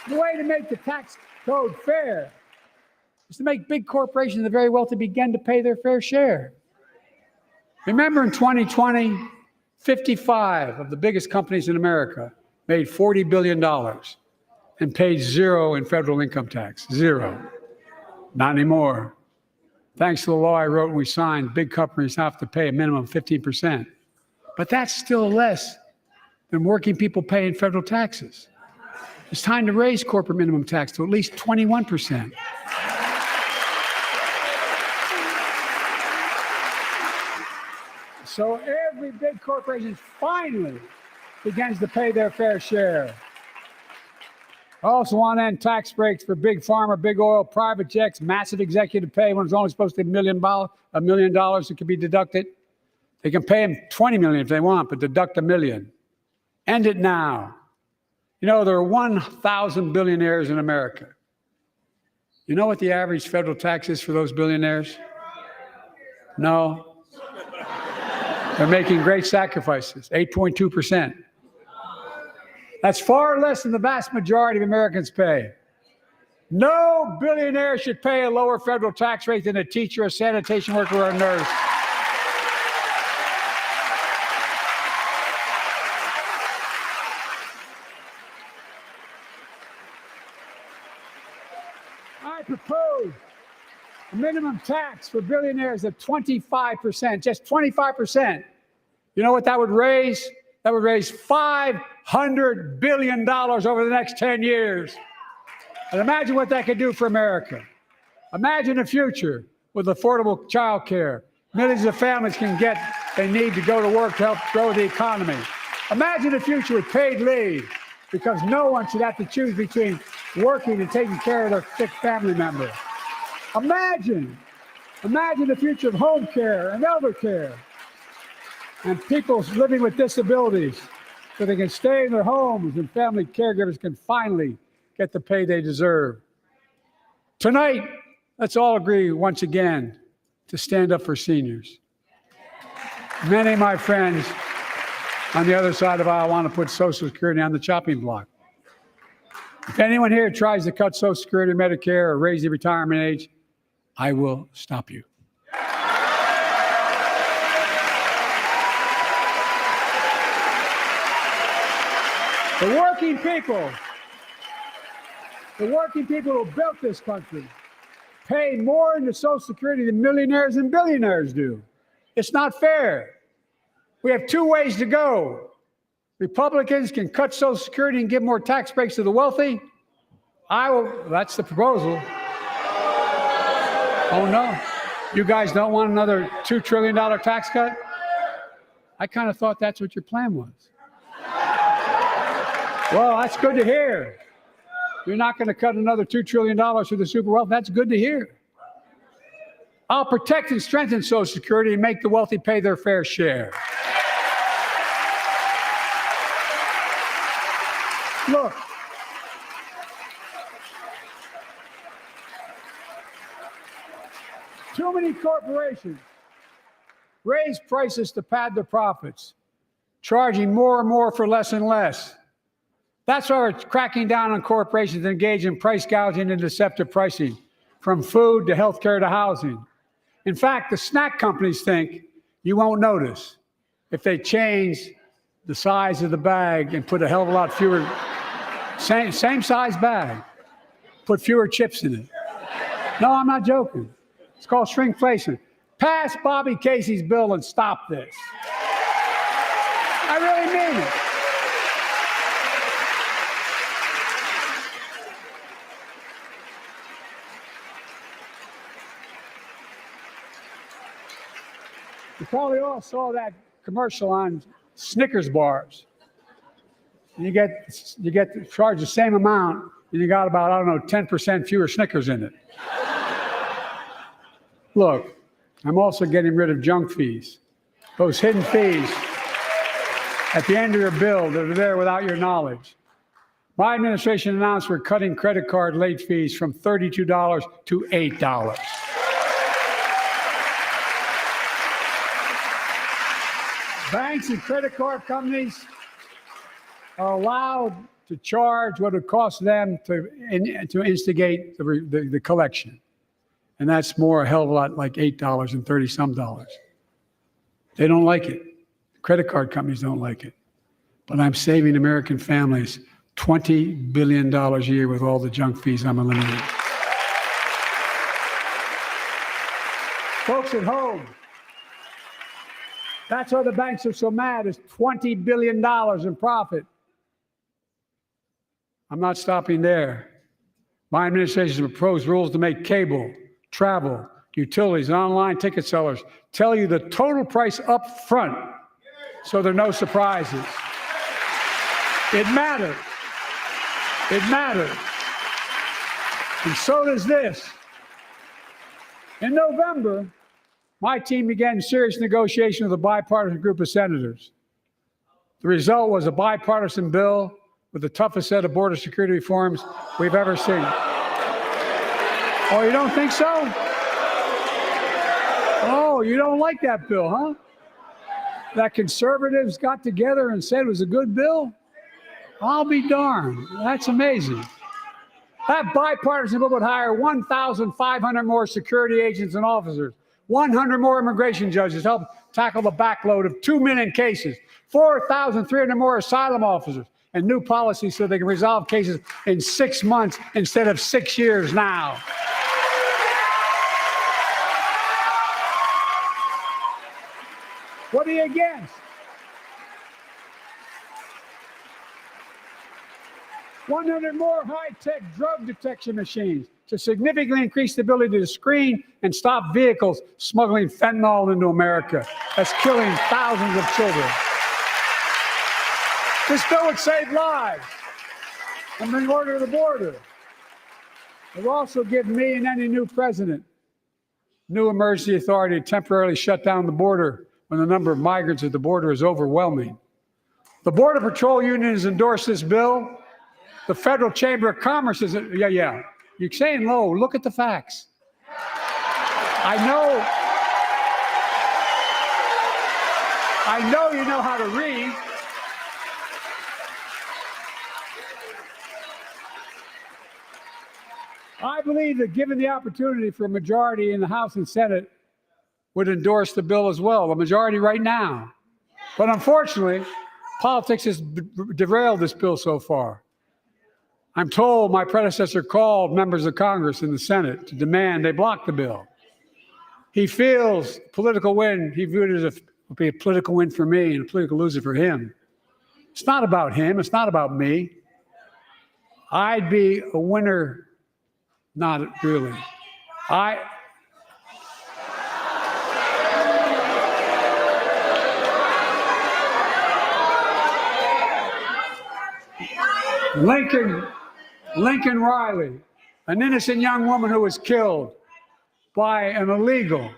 The way to make the tax code fair is to make big corporations and the very wealthy begin to pay their fair share. Remember, in 2020, 55 of the biggest companies in America made $40 billion and paid zero in federal income tax. Zero. Not anymore. Thanks to the law I wrote and we signed, big companies have to pay a minimum of 15%. But that's still less than working people pay in federal taxes. It's time to raise corporate minimum tax to at least 21%. So every big corporation finally begins to pay their fair share. I also want to end tax breaks for big pharma, big oil, private jets, massive executive pay when it's only supposed to be $1 million that can be deducted. They can pay them $20 million if they want, but deduct $1 million. End it now. You know, there are 1,000 billionaires in America. You know what the average federal tax is for those billionaires? No. They're making great sacrifices, 8.2%. That's far less than the vast majority of Americans pay. No billionaire should pay a lower federal tax rate than a teacher, a sanitation worker, or a nurse. I propose a minimum tax for billionaires of 25%, just 25%. You know what that would raise? That would raise $500 billion over the next 10 years. And imagine what that could do for America. Imagine a future with affordable child care. Millions of families can get they need to go to work to help grow the economy. Imagine a future with paid leave, because no one should have to choose between working and taking care of their sick family member. Imagine the future of home care and elder care, and people living with disabilities, so they can stay in their homes and family caregivers can finally get the pay they deserve. Tonight, let's all agree once again to stand up for seniors. Many of my friends on the other side of the aisle want to put Social Security on the chopping block. If anyone here tries to cut Social Security, Medicare, or raise the retirement age, I will stop you. The working people who built this country pay more into Social Security than millionaires and billionaires do. It's not fair. We have two ways to go. Republicans can cut Social Security and give more tax breaks to the wealthy. That's the proposal. Oh no, you guys don't want another $2 trillion tax cut? I kind of thought that's what your plan was. Well, that's good to hear. You're not going to cut another $2 trillion for the super wealthy. That's good to hear. I'll protect and strengthen Social Security and make the wealthy pay their fair share. Look, too many corporations raise prices to pad their profits, charging more and more for less and less. That's why we're cracking down on corporations that engage in price gouging and deceptive pricing, from food to healthcare to housing. In fact, the snack companies think you won't notice if they change the size of the bag and put a hell of a lot fewer, same size bag, put fewer chips in it. No, I'm not joking. It's called shrinkflation. Pass Bobby Casey's bill and stop this. I really mean it. You probably all saw that commercial on Snickers bars. And you get charged the same amount, and you got about, 10% fewer Snickers in it. Look, I'm also getting rid of junk fees, those hidden fees at the end of your bill that are there without your knowledge. My administration announced we're cutting credit card late fees from $32 to $8. Banks and credit card companies are allowed to charge what it costs them to instigate the collection. And that's a hell of a lot, like $8 and 30-some dollars. They don't like it. Credit card companies don't like it. But I'm saving American families $20 billion a year with all the junk fees I'm eliminating. Folks at home, that's why the banks are so mad. It's $20 billion in profit. I'm not stopping there. My administration has proposed rules to make cable, travel, utilities, and online ticket sellers tell you the total price up front, so there are no surprises. It matters. It matters. And so does this. In November, my team began serious negotiation with a bipartisan group of senators. The result was a bipartisan bill with the toughest set of border security reforms we've ever seen. Oh, you don't think so? Oh, you don't like that bill, huh? That conservatives got together and said it was a good bill? I'll be darned. That's amazing. That bipartisan bill would hire 1,500 more security agents and officers, 100 more immigration judges to help tackle the backload of 2 million cases, 4,300 more asylum officers, and new policies so they can resolve cases in 6 months instead of 6 years now. What are you against? 100 more high-tech drug detection machines to significantly increase the ability to screen and stop vehicles smuggling fentanyl into America. That's killing thousands of children. This bill would save lives and bring order to the border. It will also give me and any new president new emergency authority to temporarily shut down the border when the number of migrants at the border is overwhelming. The Border Patrol Union has endorsed this bill. The Federal Chamber of Commerce is, yeah. You're saying low. Look at the facts. I know you know how to read. I believe that given the opportunity for a majority in the House and Senate would endorse the bill as well, a majority right now. But unfortunately, politics has derailed this bill so far. I'm told my predecessor called members of Congress in the Senate to demand they block the bill. He feels political win, he viewed it as a political win for me and a political loser for him. It's not about him, it's not about me. I'd be a winner, not really. Lincoln Riley, an innocent young woman who was killed by an illegal.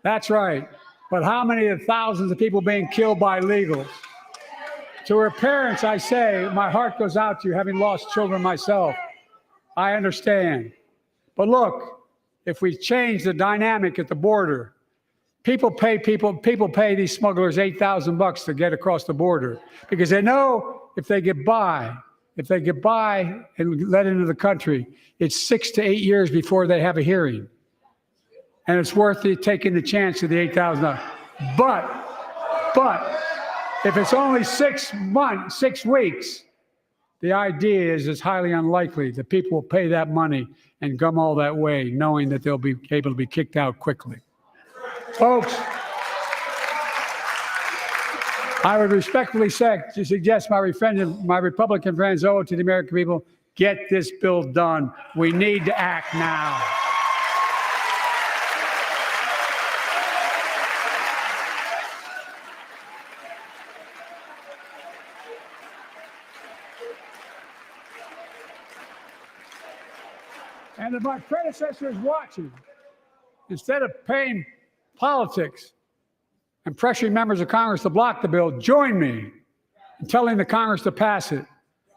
That's right. But how many of thousands of people being killed by illegals? To her parents, I say, my heart goes out to you, having lost children myself. I understand. But look, if we change the dynamic at the border, people pay these smugglers $8,000 to get across the border because they know if they get by and let into the country, it's 6 to 8 years before they have a hearing. And it's worth it taking the chance of the $8,000. But if it's only 6 weeks, the idea is it's highly unlikely that people will pay that money and come all that way, knowing that they'll be able to be kicked out quickly. Folks, I would respectfully suggest my Republican friends owe it to the American people, get this bill done. We need to act now. And if my predecessor is watching, instead of paying politics and pressuring members of Congress to block the bill, join me in telling the Congress to pass it.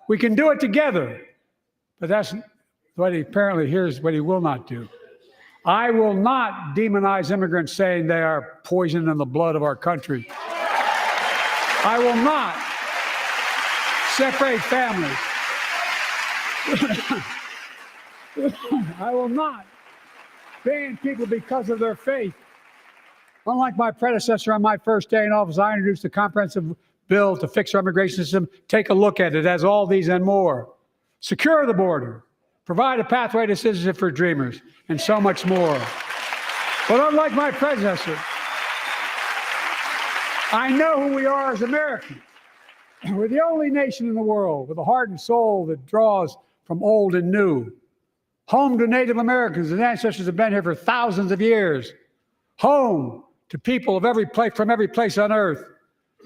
We can do it together, but that's what here's what he will not do. I will not demonize immigrants saying they are poison in the blood of our country. I will not separate families. I will not ban people because of their faith. Unlike my predecessor on my first day in office, I introduced a comprehensive bill to fix our immigration system. Take a look at it. It has all these and more. Secure the border, provide a pathway to citizenship for dreamers, and so much more. But unlike my predecessor, I know who we are as Americans. We're the only nation in the world with a heart and soul that draws from old and new. Home to Native Americans, whose ancestors have been here for thousands of years. Home to people of from every place on earth.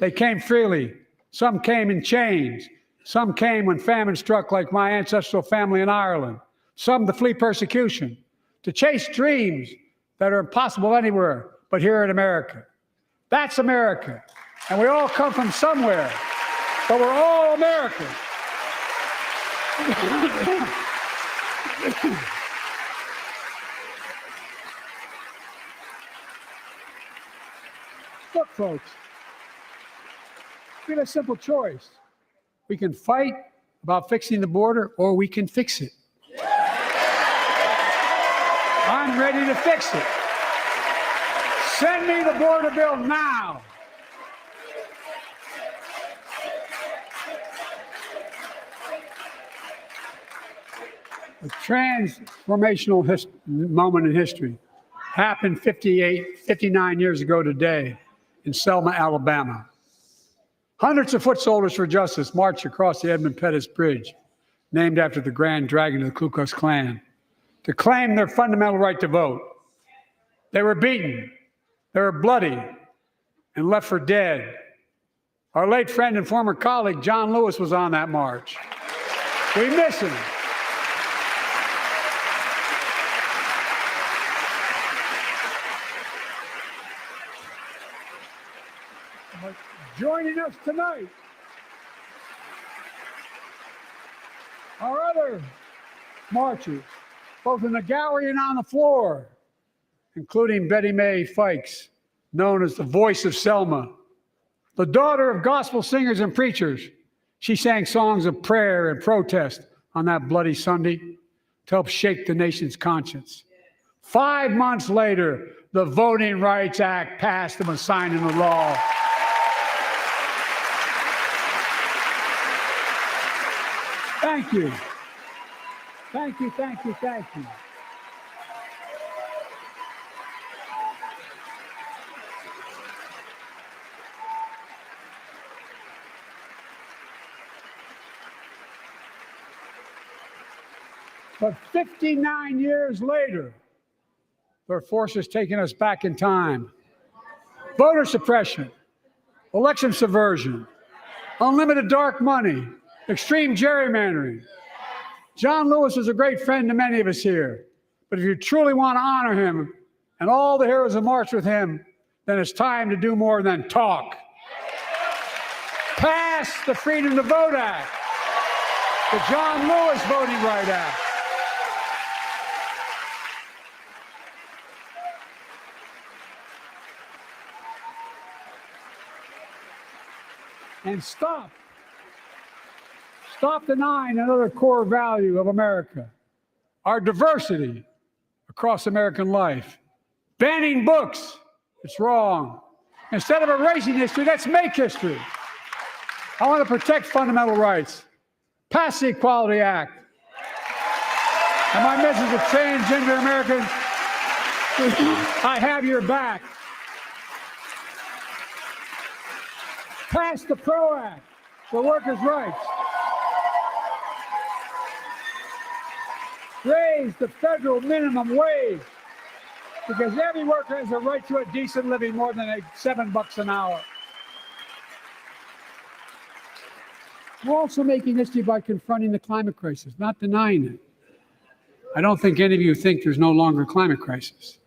They came freely. Some came in chains. Some came when famine struck, like my ancestral family in Ireland. Some to flee persecution, to chase dreams that are impossible anywhere but here in America. That's America. And we all come from somewhere, but we're all Americans. Look, folks, we have a simple choice. We can fight about fixing the border, or we can fix it. I'm ready to fix it. Send me the border bill now. A transformational moment in history happened 59 years ago today in Selma, Alabama. Hundreds of foot soldiers for justice marched across the Edmund Pettus Bridge, named after the Grand Dragon of the Ku Klux Klan, to claim their fundamental right to vote. They were beaten, they were bloody, and left for dead. Our late friend and former colleague, John Lewis, was on that march. We miss him. But joining us tonight are other marchers, both in the gallery and on the floor, including Betty Mae Fikes, known as the voice of Selma. The daughter of gospel singers and preachers, she sang songs of prayer and protest on that bloody Sunday to help shake the nation's conscience. 5 months later, the Voting Rights Act passed and was signed into law. Thank you. Thank you, thank you, thank you. But 59 years later, there are forces taking us back in time. Voter suppression, election subversion, unlimited dark money, extreme gerrymandering. John Lewis is a great friend to many of us here, but if you truly want to honor him and all the heroes who marched with him, then it's time to do more than talk. Pass the Freedom to Vote Act, the John Lewis Voting Rights Act. And stop denying another core value of America, our diversity across American life. Banning books, it's wrong. Instead of erasing history, let's make history. I want to protect fundamental rights. Pass the Equality Act. And my message to transgender Americans, I have your back. Pass the PRO Act for workers' rights. Raise the federal minimum wage, because every worker has a right to a decent living more than $7 an hour. We're also making history by confronting the climate crisis, not denying it. I don't think any of you think there's no longer a climate crisis.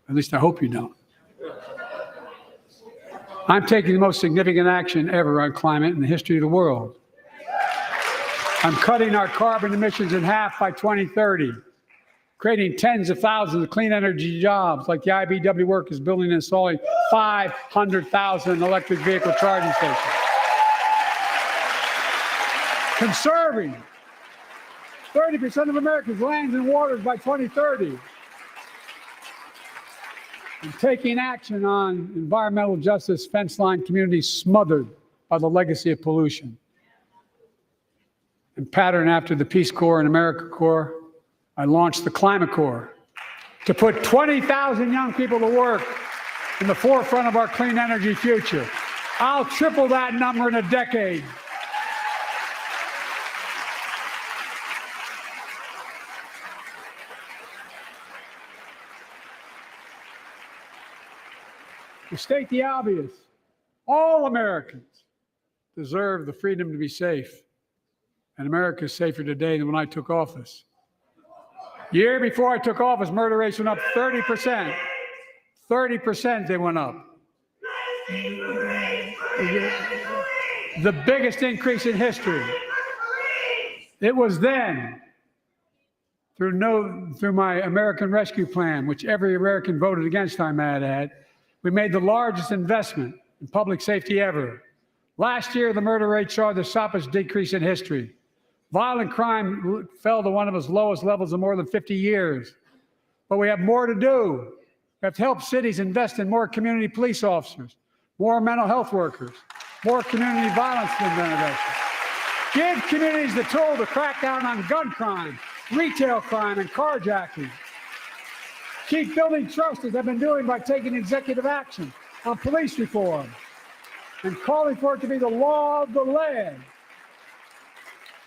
At least I hope you don't. I'm taking the most significant action ever on climate in the history of the world. I'm cutting our carbon emissions in half by 2030, creating tens of thousands of clean energy jobs, like the IBEW workers building and installing 500,000 electric vehicle charging stations. Conserving 30% of America's lands and waters by 2030. And taking action on environmental justice fence line communities smothered by the legacy of pollution. And patterned after the Peace Corps and AmeriCorps, I launched the Climate Corps to put 20,000 young people to work in the forefront of our clean energy future. I'll triple that number in a decade. To state the obvious, all Americans deserve the freedom to be safe. And America is safer today than when I took office. Year before I took office, murder rates went up 30%. 30% they went up. The biggest increase in history. It was then, through my American Rescue Plan, which every American voted against, I might add, we made the largest investment in public safety ever. Last year, the murder rate saw the sharpest decrease in history. Violent crime fell to one of its lowest levels in more than 50 years. But we have more to do. We have to help cities invest in more community police officers, more mental health workers, more community violence intervention. Give communities the tool to crack down on gun crime, retail crime, and carjacking. Keep building trust, as I've been doing by taking executive action on police reform and calling for it to be the law of the land.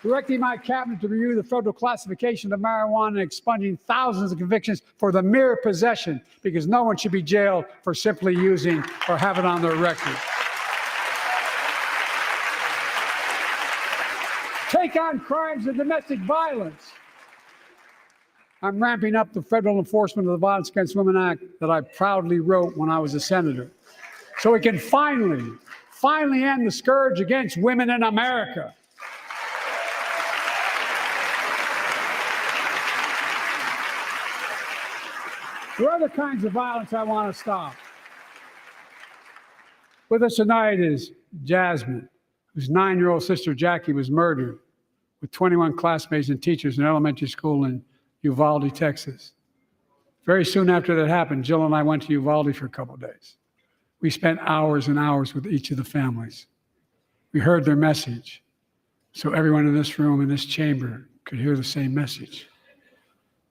Directing my cabinet to review the federal classification of marijuana and expunging thousands of convictions for the mere possession, because no one should be jailed for simply using or have it on their record. Take on crimes of domestic violence. I'm ramping up the Federal Enforcement of the Violence Against Women Act that I proudly wrote when I was a senator, so we can finally end the scourge against women in America. There are other kinds of violence I want to stop. With us tonight is Jasmine, whose 9-year-old sister Jackie was murdered with 21 classmates and teachers in elementary school in Uvalde, Texas. Very soon after that happened, Jill and I went to Uvalde for a couple of days. We spent hours and hours with each of the families. We heard their message, so everyone in this room, in this chamber, could hear the same message.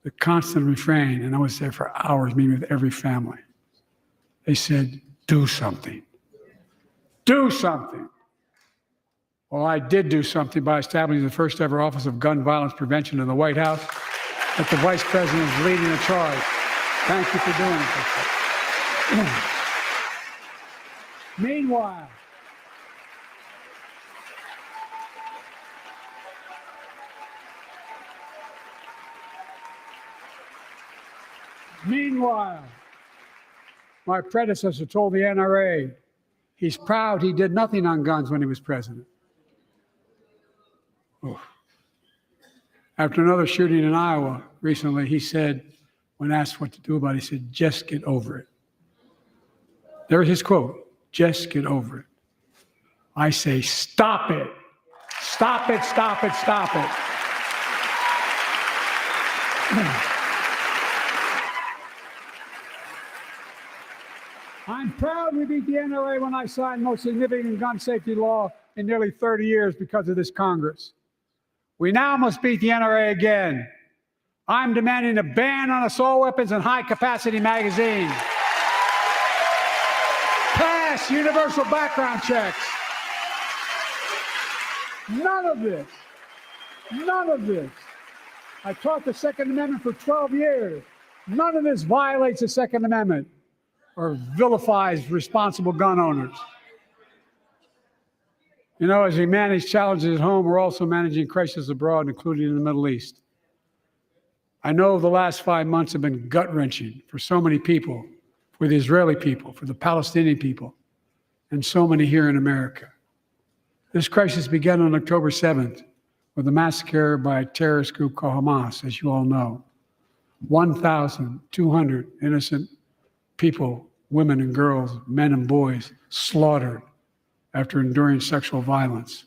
The constant refrain, and I was there for hours meeting with every family. They said, do something. Do something. Well, I did do something by establishing the first ever Office of Gun Violence Prevention in the White House, that the Vice President is leading the charge. Thank you for doing it. Meanwhile, my predecessor told the NRA he's proud he did nothing on guns when he was president. Oh. After another shooting in Iowa recently, he said, when asked what to do about it, he said, just get over it. There's his quote, just get over it. I say, stop it. Stop it, stop it, stop it. I'm proud we beat the NRA when I signed the most significant gun safety law in nearly 30 years because of this Congress. We now must beat the NRA again. I'm demanding a ban on assault weapons and high-capacity magazines. Pass universal background checks. None of this. I taught the Second Amendment for 12 years. None of this violates the Second Amendment or vilifies responsible gun owners. You know, as we manage challenges at home, we're also managing crises abroad, including in the Middle East. I know the last 5 months have been gut-wrenching for so many people, for the Israeli people, for the Palestinian people, and so many here in America. This crisis began on October 7th with a massacre by a terrorist group called Hamas, as you all know. 1,200 innocent people, women and girls, men and boys, slaughtered after enduring sexual violence.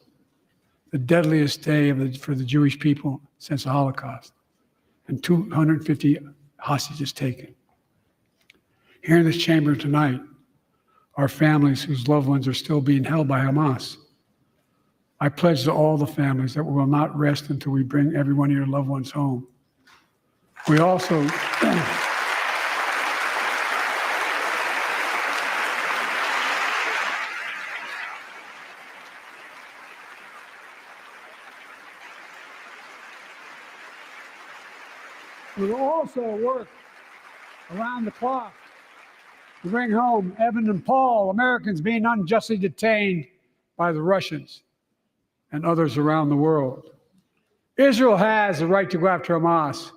The deadliest day for the Jewish people since the Holocaust, and 250 hostages taken. Here in this chamber tonight are families whose loved ones are still being held by Hamas. I pledge to all the families that we will not rest until we bring every one of your loved ones home. We also we will also work around the clock to bring home Evan and Paul, Americans being unjustly detained by the Russians and others around the world. Israel has the right to go after Hamas.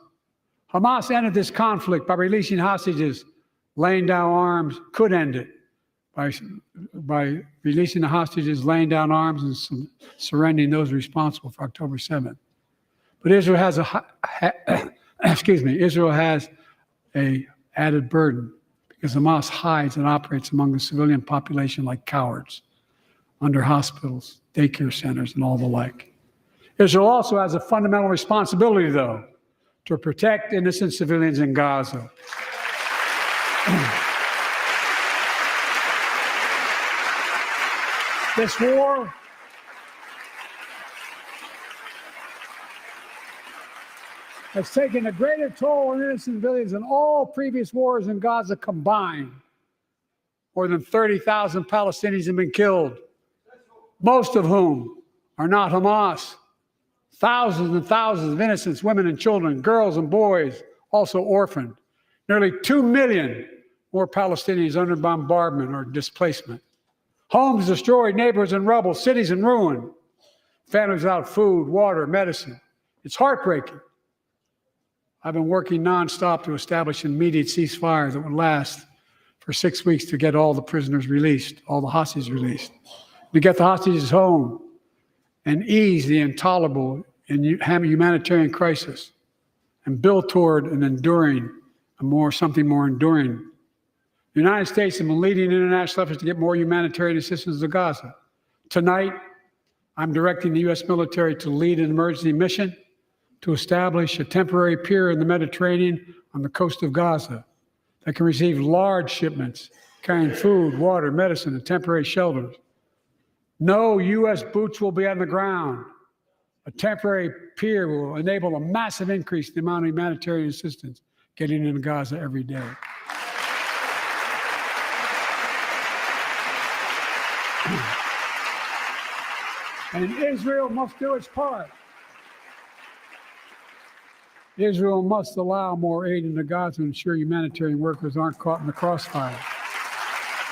Hamas ended this conflict by releasing hostages, laying down arms, could end it by releasing the hostages, laying down arms, and surrendering those responsible for October 7th. But Israel has Israel has a added burden because Hamas hides and operates among the civilian population like cowards under hospitals, daycare centers, and all the like. Israel also has a fundamental responsibility, though, to protect innocent civilians in Gaza. This war has taken a greater toll on innocent civilians than all previous wars in Gaza combined. More than 30,000 Palestinians have been killed, most of whom are not Hamas. Thousands and thousands of innocent women and children, girls and boys, also orphaned. Nearly 2 million more Palestinians under bombardment or displacement. Homes destroyed, neighborhoods in rubble, cities in ruin. Families without food, water, medicine. It's heartbreaking. I've been working nonstop to establish an immediate ceasefire that would last for 6 weeks to get all the prisoners released, all the hostages released, to get the hostages home and ease the intolerable and humanitarian crisis and build toward an enduring, something more enduring. The United States has been leading international efforts to get more humanitarian assistance to Gaza. Tonight, I'm directing the U.S. military to lead an emergency mission to establish a temporary pier in the Mediterranean on the coast of Gaza that can receive large shipments carrying food, water, medicine, and temporary shelters. No U.S. boots will be on the ground. A temporary pier will enable a massive increase in the amount of humanitarian assistance getting into Gaza every day. And Israel must do its part. Israel must allow more aid into Gaza to ensure humanitarian workers aren't caught in the crossfire.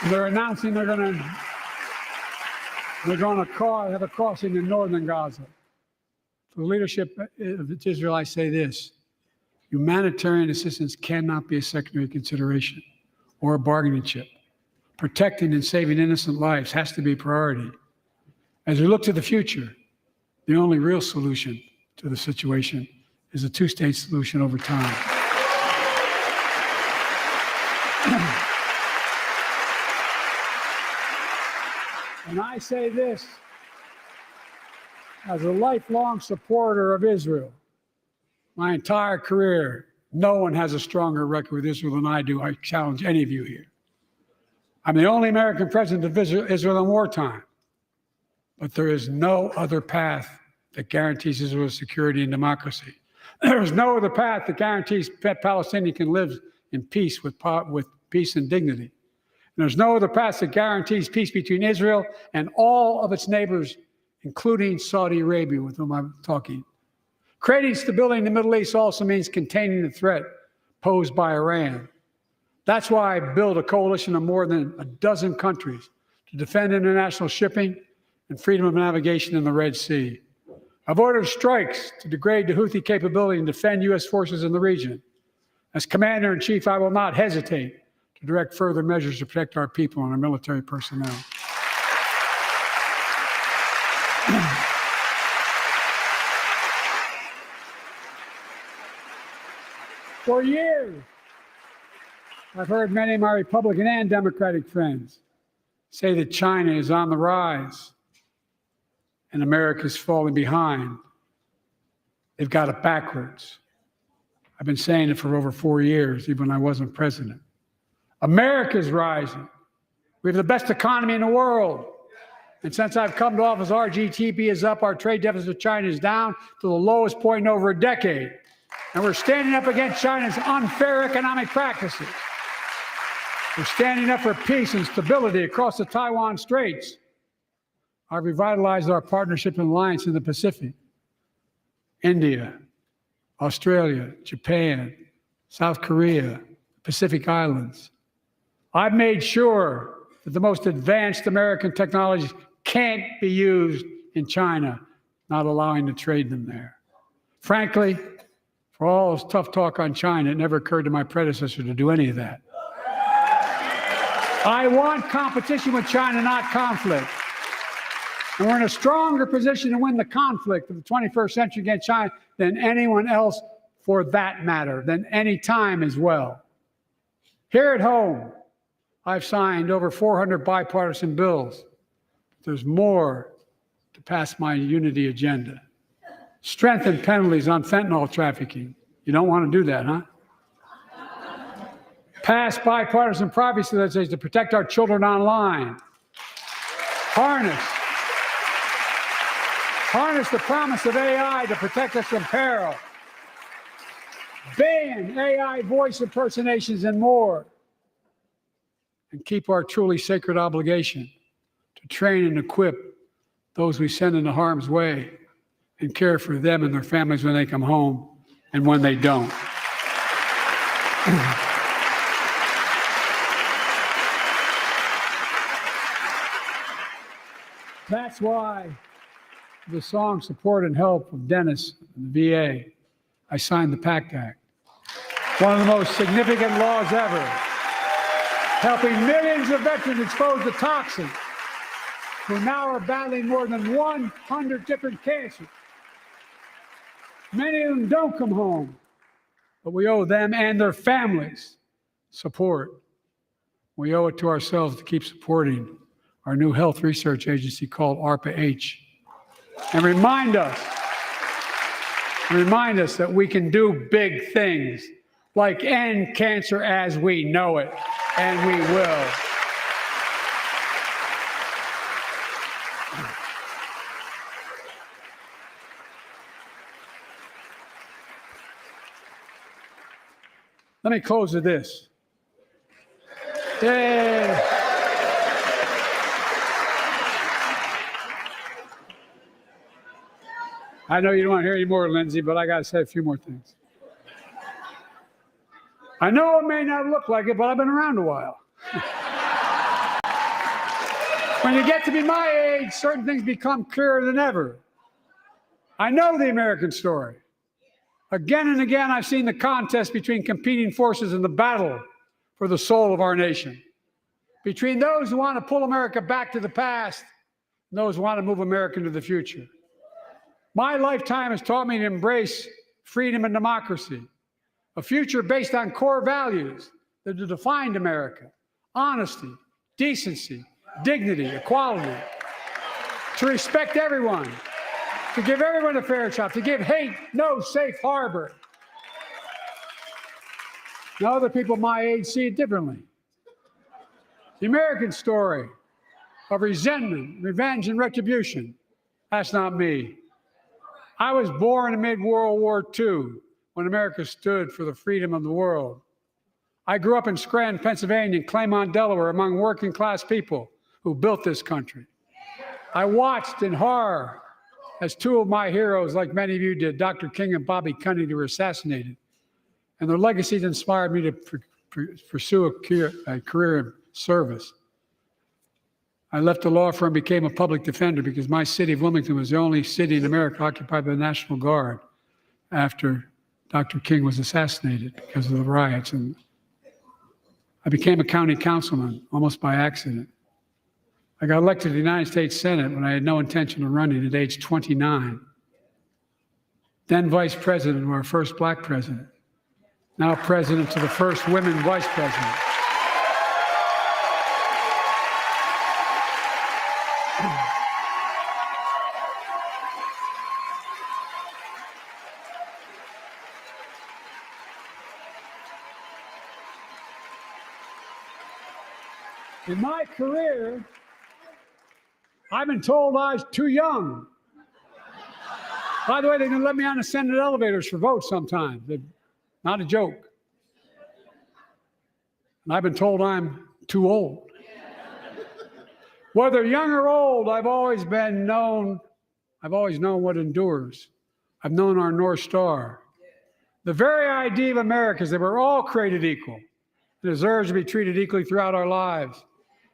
And they're announcing they're going to have a crossing in northern Gaza. For the leadership of Israel, I say this: humanitarian assistance cannot be a secondary consideration or a bargaining chip. Protecting and saving innocent lives has to be a priority. As we look to the future, the only real solution to the situation is a two-state solution over time. And I say this as a lifelong supporter of Israel. My entire career, no one has a stronger record with Israel than I do. I challenge any of you here. I'm the only American president to visit Israel in wartime. But there is no other path that guarantees Israel's security and democracy. There is no other path that guarantees Palestinians can live in peace with peace and dignity. And there's no other path that guarantees peace between Israel and all of its neighbors, including Saudi Arabia, with whom I'm talking. Creating stability in the Middle East also means containing the threat posed by Iran. That's why I built a coalition of more than a dozen countries to defend international shipping and freedom of navigation in the Red Sea. I've ordered strikes to degrade the Houthi capability and defend U.S. forces in the region. As Commander-in-Chief, I will not hesitate to direct further measures to protect our people and our military personnel. For years, I've heard many of my Republican and Democratic friends say that China is on the rise and America's falling behind. They've got it backwards. I've been saying it for over 4 years, even when I wasn't president. America's rising. We have the best economy in the world. And since I've come to office, our GDP is up, our trade deficit with China is down to the lowest point in over a decade. And we're standing up against China's unfair economic practices. We're standing up for peace and stability across the Taiwan Straits. I've revitalized our partnership and alliance in the Pacific. India, Australia, Japan, South Korea, Pacific Islands. I've made sure that the most advanced American technologies can't be used in China, not allowing to trade them there. Frankly, for all this tough talk on China, it never occurred to my predecessor to do any of that. I want competition with China, not conflict. And we're in a stronger position to win the conflict of the 21st century against China than anyone else for that matter, than any time as well. Here at home, I've signed over 400 bipartisan bills. There's more to pass my unity agenda. Strengthen penalties on fentanyl trafficking. You don't want to do that, huh? Pass bipartisan privacy legislation to protect our children online. Harness the promise of AI to protect us from peril. Ban AI voice impersonations and more. And keep our truly sacred obligation to train and equip those we send into harm's way and care for them and their families when they come home and when they don't. That's why the song Support and Help of Dennis and the VA, I signed the PACT Act. One of the most significant laws ever, helping millions of veterans exposed to toxins who now are battling more than 100 different cancers. Many of them don't come home, but we owe them and their families support. We owe it to ourselves to keep supporting our new health research agency called ARPA-H, and remind us that we can do big things like end cancer as we know it, and we will. Let me close with this. Yay. I know you don't want to hear any more, Lindsay, but I got to say a few more things. I know it may not look like it, but I've been around a while. When you get to be my age, certain things become clearer than ever. I know the American story. Again and again, I've seen the contest between competing forces in the battle for the soul of our nation, between those who want to pull America back to the past and those who want to move America into the future. My lifetime has taught me to embrace freedom and democracy, a future based on core values that have defined America: honesty, decency, dignity, equality, to respect everyone, to give everyone a fair shot, to give hate no safe harbor. Now, other people my age see it differently. The American story of resentment, revenge, and retribution, that's not me. I was born amid World War II when America stood for the freedom of the world. I grew up in Scranton, Pennsylvania, and Claymont, Delaware, among working class people who built this country. I watched in horror as two of my heroes, like many of you did, Dr. King and Bobby Kennedy, were assassinated. And their legacies inspired me to pursue a career in service. I left the law firm and became a public defender because my city of Wilmington was the only city in America occupied by the National Guard after Dr. King was assassinated because of the riots. And I became a county councilman almost by accident. I got elected to the United States Senate when I had no intention of running at age 29. Then vice president of our first black president. Now president to the first women vice president. In my career, I've been told I was too young. By the way, they didn't let me on the Senate elevators for votes sometimes. Not a joke. And I've been told I'm too old. Whether young or old, I've always known what endures. I've known our North Star. The very idea of America is that we're all created equal and deserves to be treated equally throughout our lives.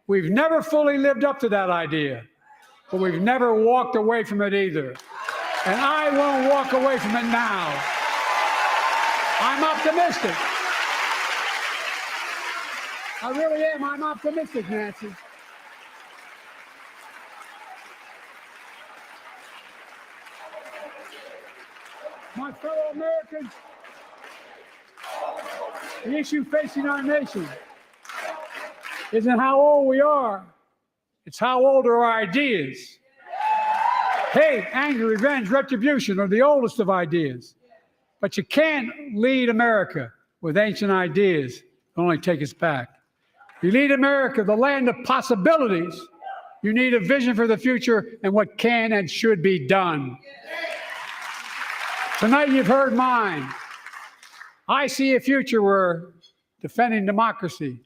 We've never fully lived up to that idea, but we've never walked away from it either. And I won't walk away from it now. I'm optimistic. I really am. I'm optimistic, Nancy. My fellow Americans, the issue facing our nation isn't how old we are, it's how old are our ideas. Hate, anger, revenge, retribution are the oldest of ideas. But you can't lead America with ancient ideas that only take us back. You lead America, the land of possibilities. You need a vision for the future and what can and should be done. Tonight you've heard mine. I see a future where defending democracy,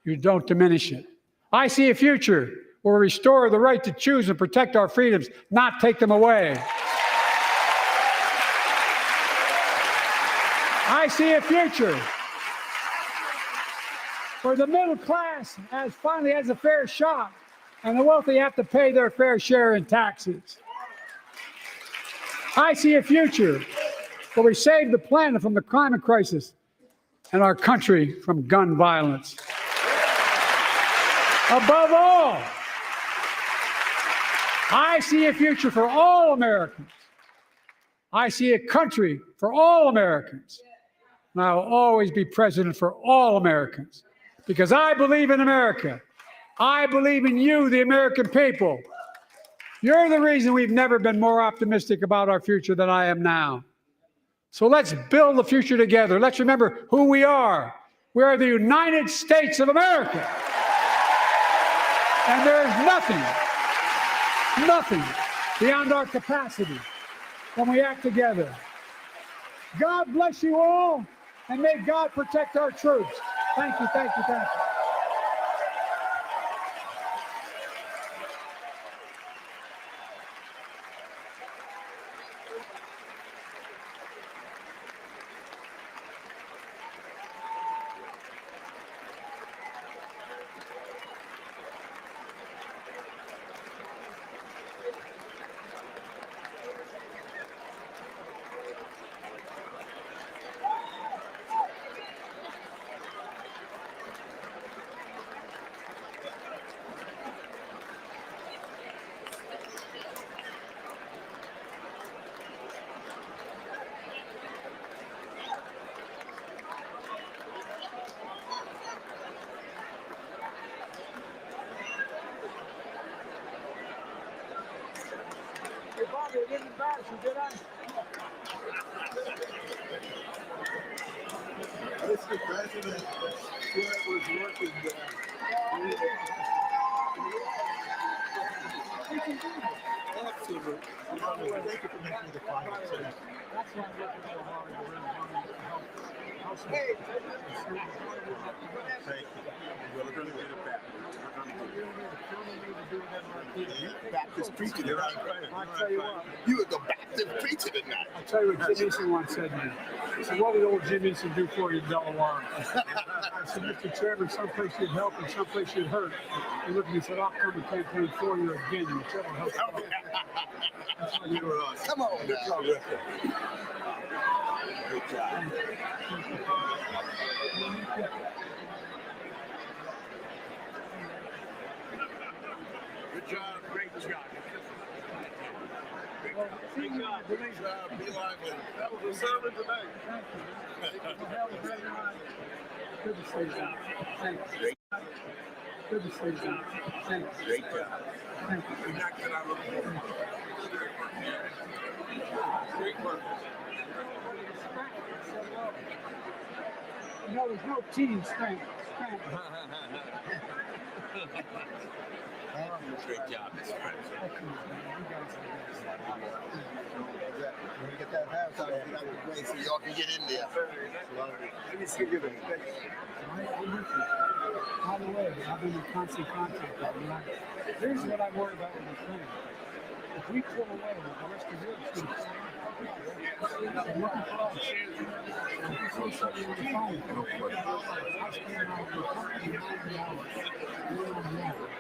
you don't diminish it. I see a future where we restore the right to choose and protect our freedoms, not take them away. I see a future where the middle class finally has a fair shot and the wealthy have to pay their fair share in taxes. I see a future where we save the planet from the climate crisis and our country from gun violence. Above all, I see a future for all Americans. I see a country for all Americans. And I will always be president for all Americans because I believe in America. I believe in you, the American people. You're the reason we've never been more optimistic about our future than I am now. So let's build the future together. Let's remember who we are. We are the United States of America. And there is nothing beyond our capacity when we act together. God bless you all, and may God protect our troops. Thank you, thank you, thank you. Mr. President, whoever's working there. Absolutely. Thank you for making me the final. That's why I'm working so hard to help. Hey, thank you. We're going to get it back. Baptist preacher tonight. I'll tell you what. You were the Baptist preacher tonight. I'll tell you what Jim Eason once said to me. He said, what would old Jim Eason do for you, Delaware? I said, Mr. Chairman, someplace you'd help and someplace you'd hurt. He looked at me and said, I'll come and campaign for you again. You said, I'll help you. You were on. Come on, good job. Good job. Good job, great job. Great job. Great job. Be lively. That was a sermon tonight. Thank you. Good to see you. Thanks. Good to see you. Thanks. Great job. Thank you. Great work. No, there's no team strength. Great job, Mr. President. When we get that house out, get out the way so y'all can get in there. Let me see you. By the way, I've been in constant contact with you. Here's what I'm worried about with Ukraine. If we pull away, the rest of Europe's going to I'm looking for us. If you say something on the phone, I'll spend my company 90 hours. You don't know.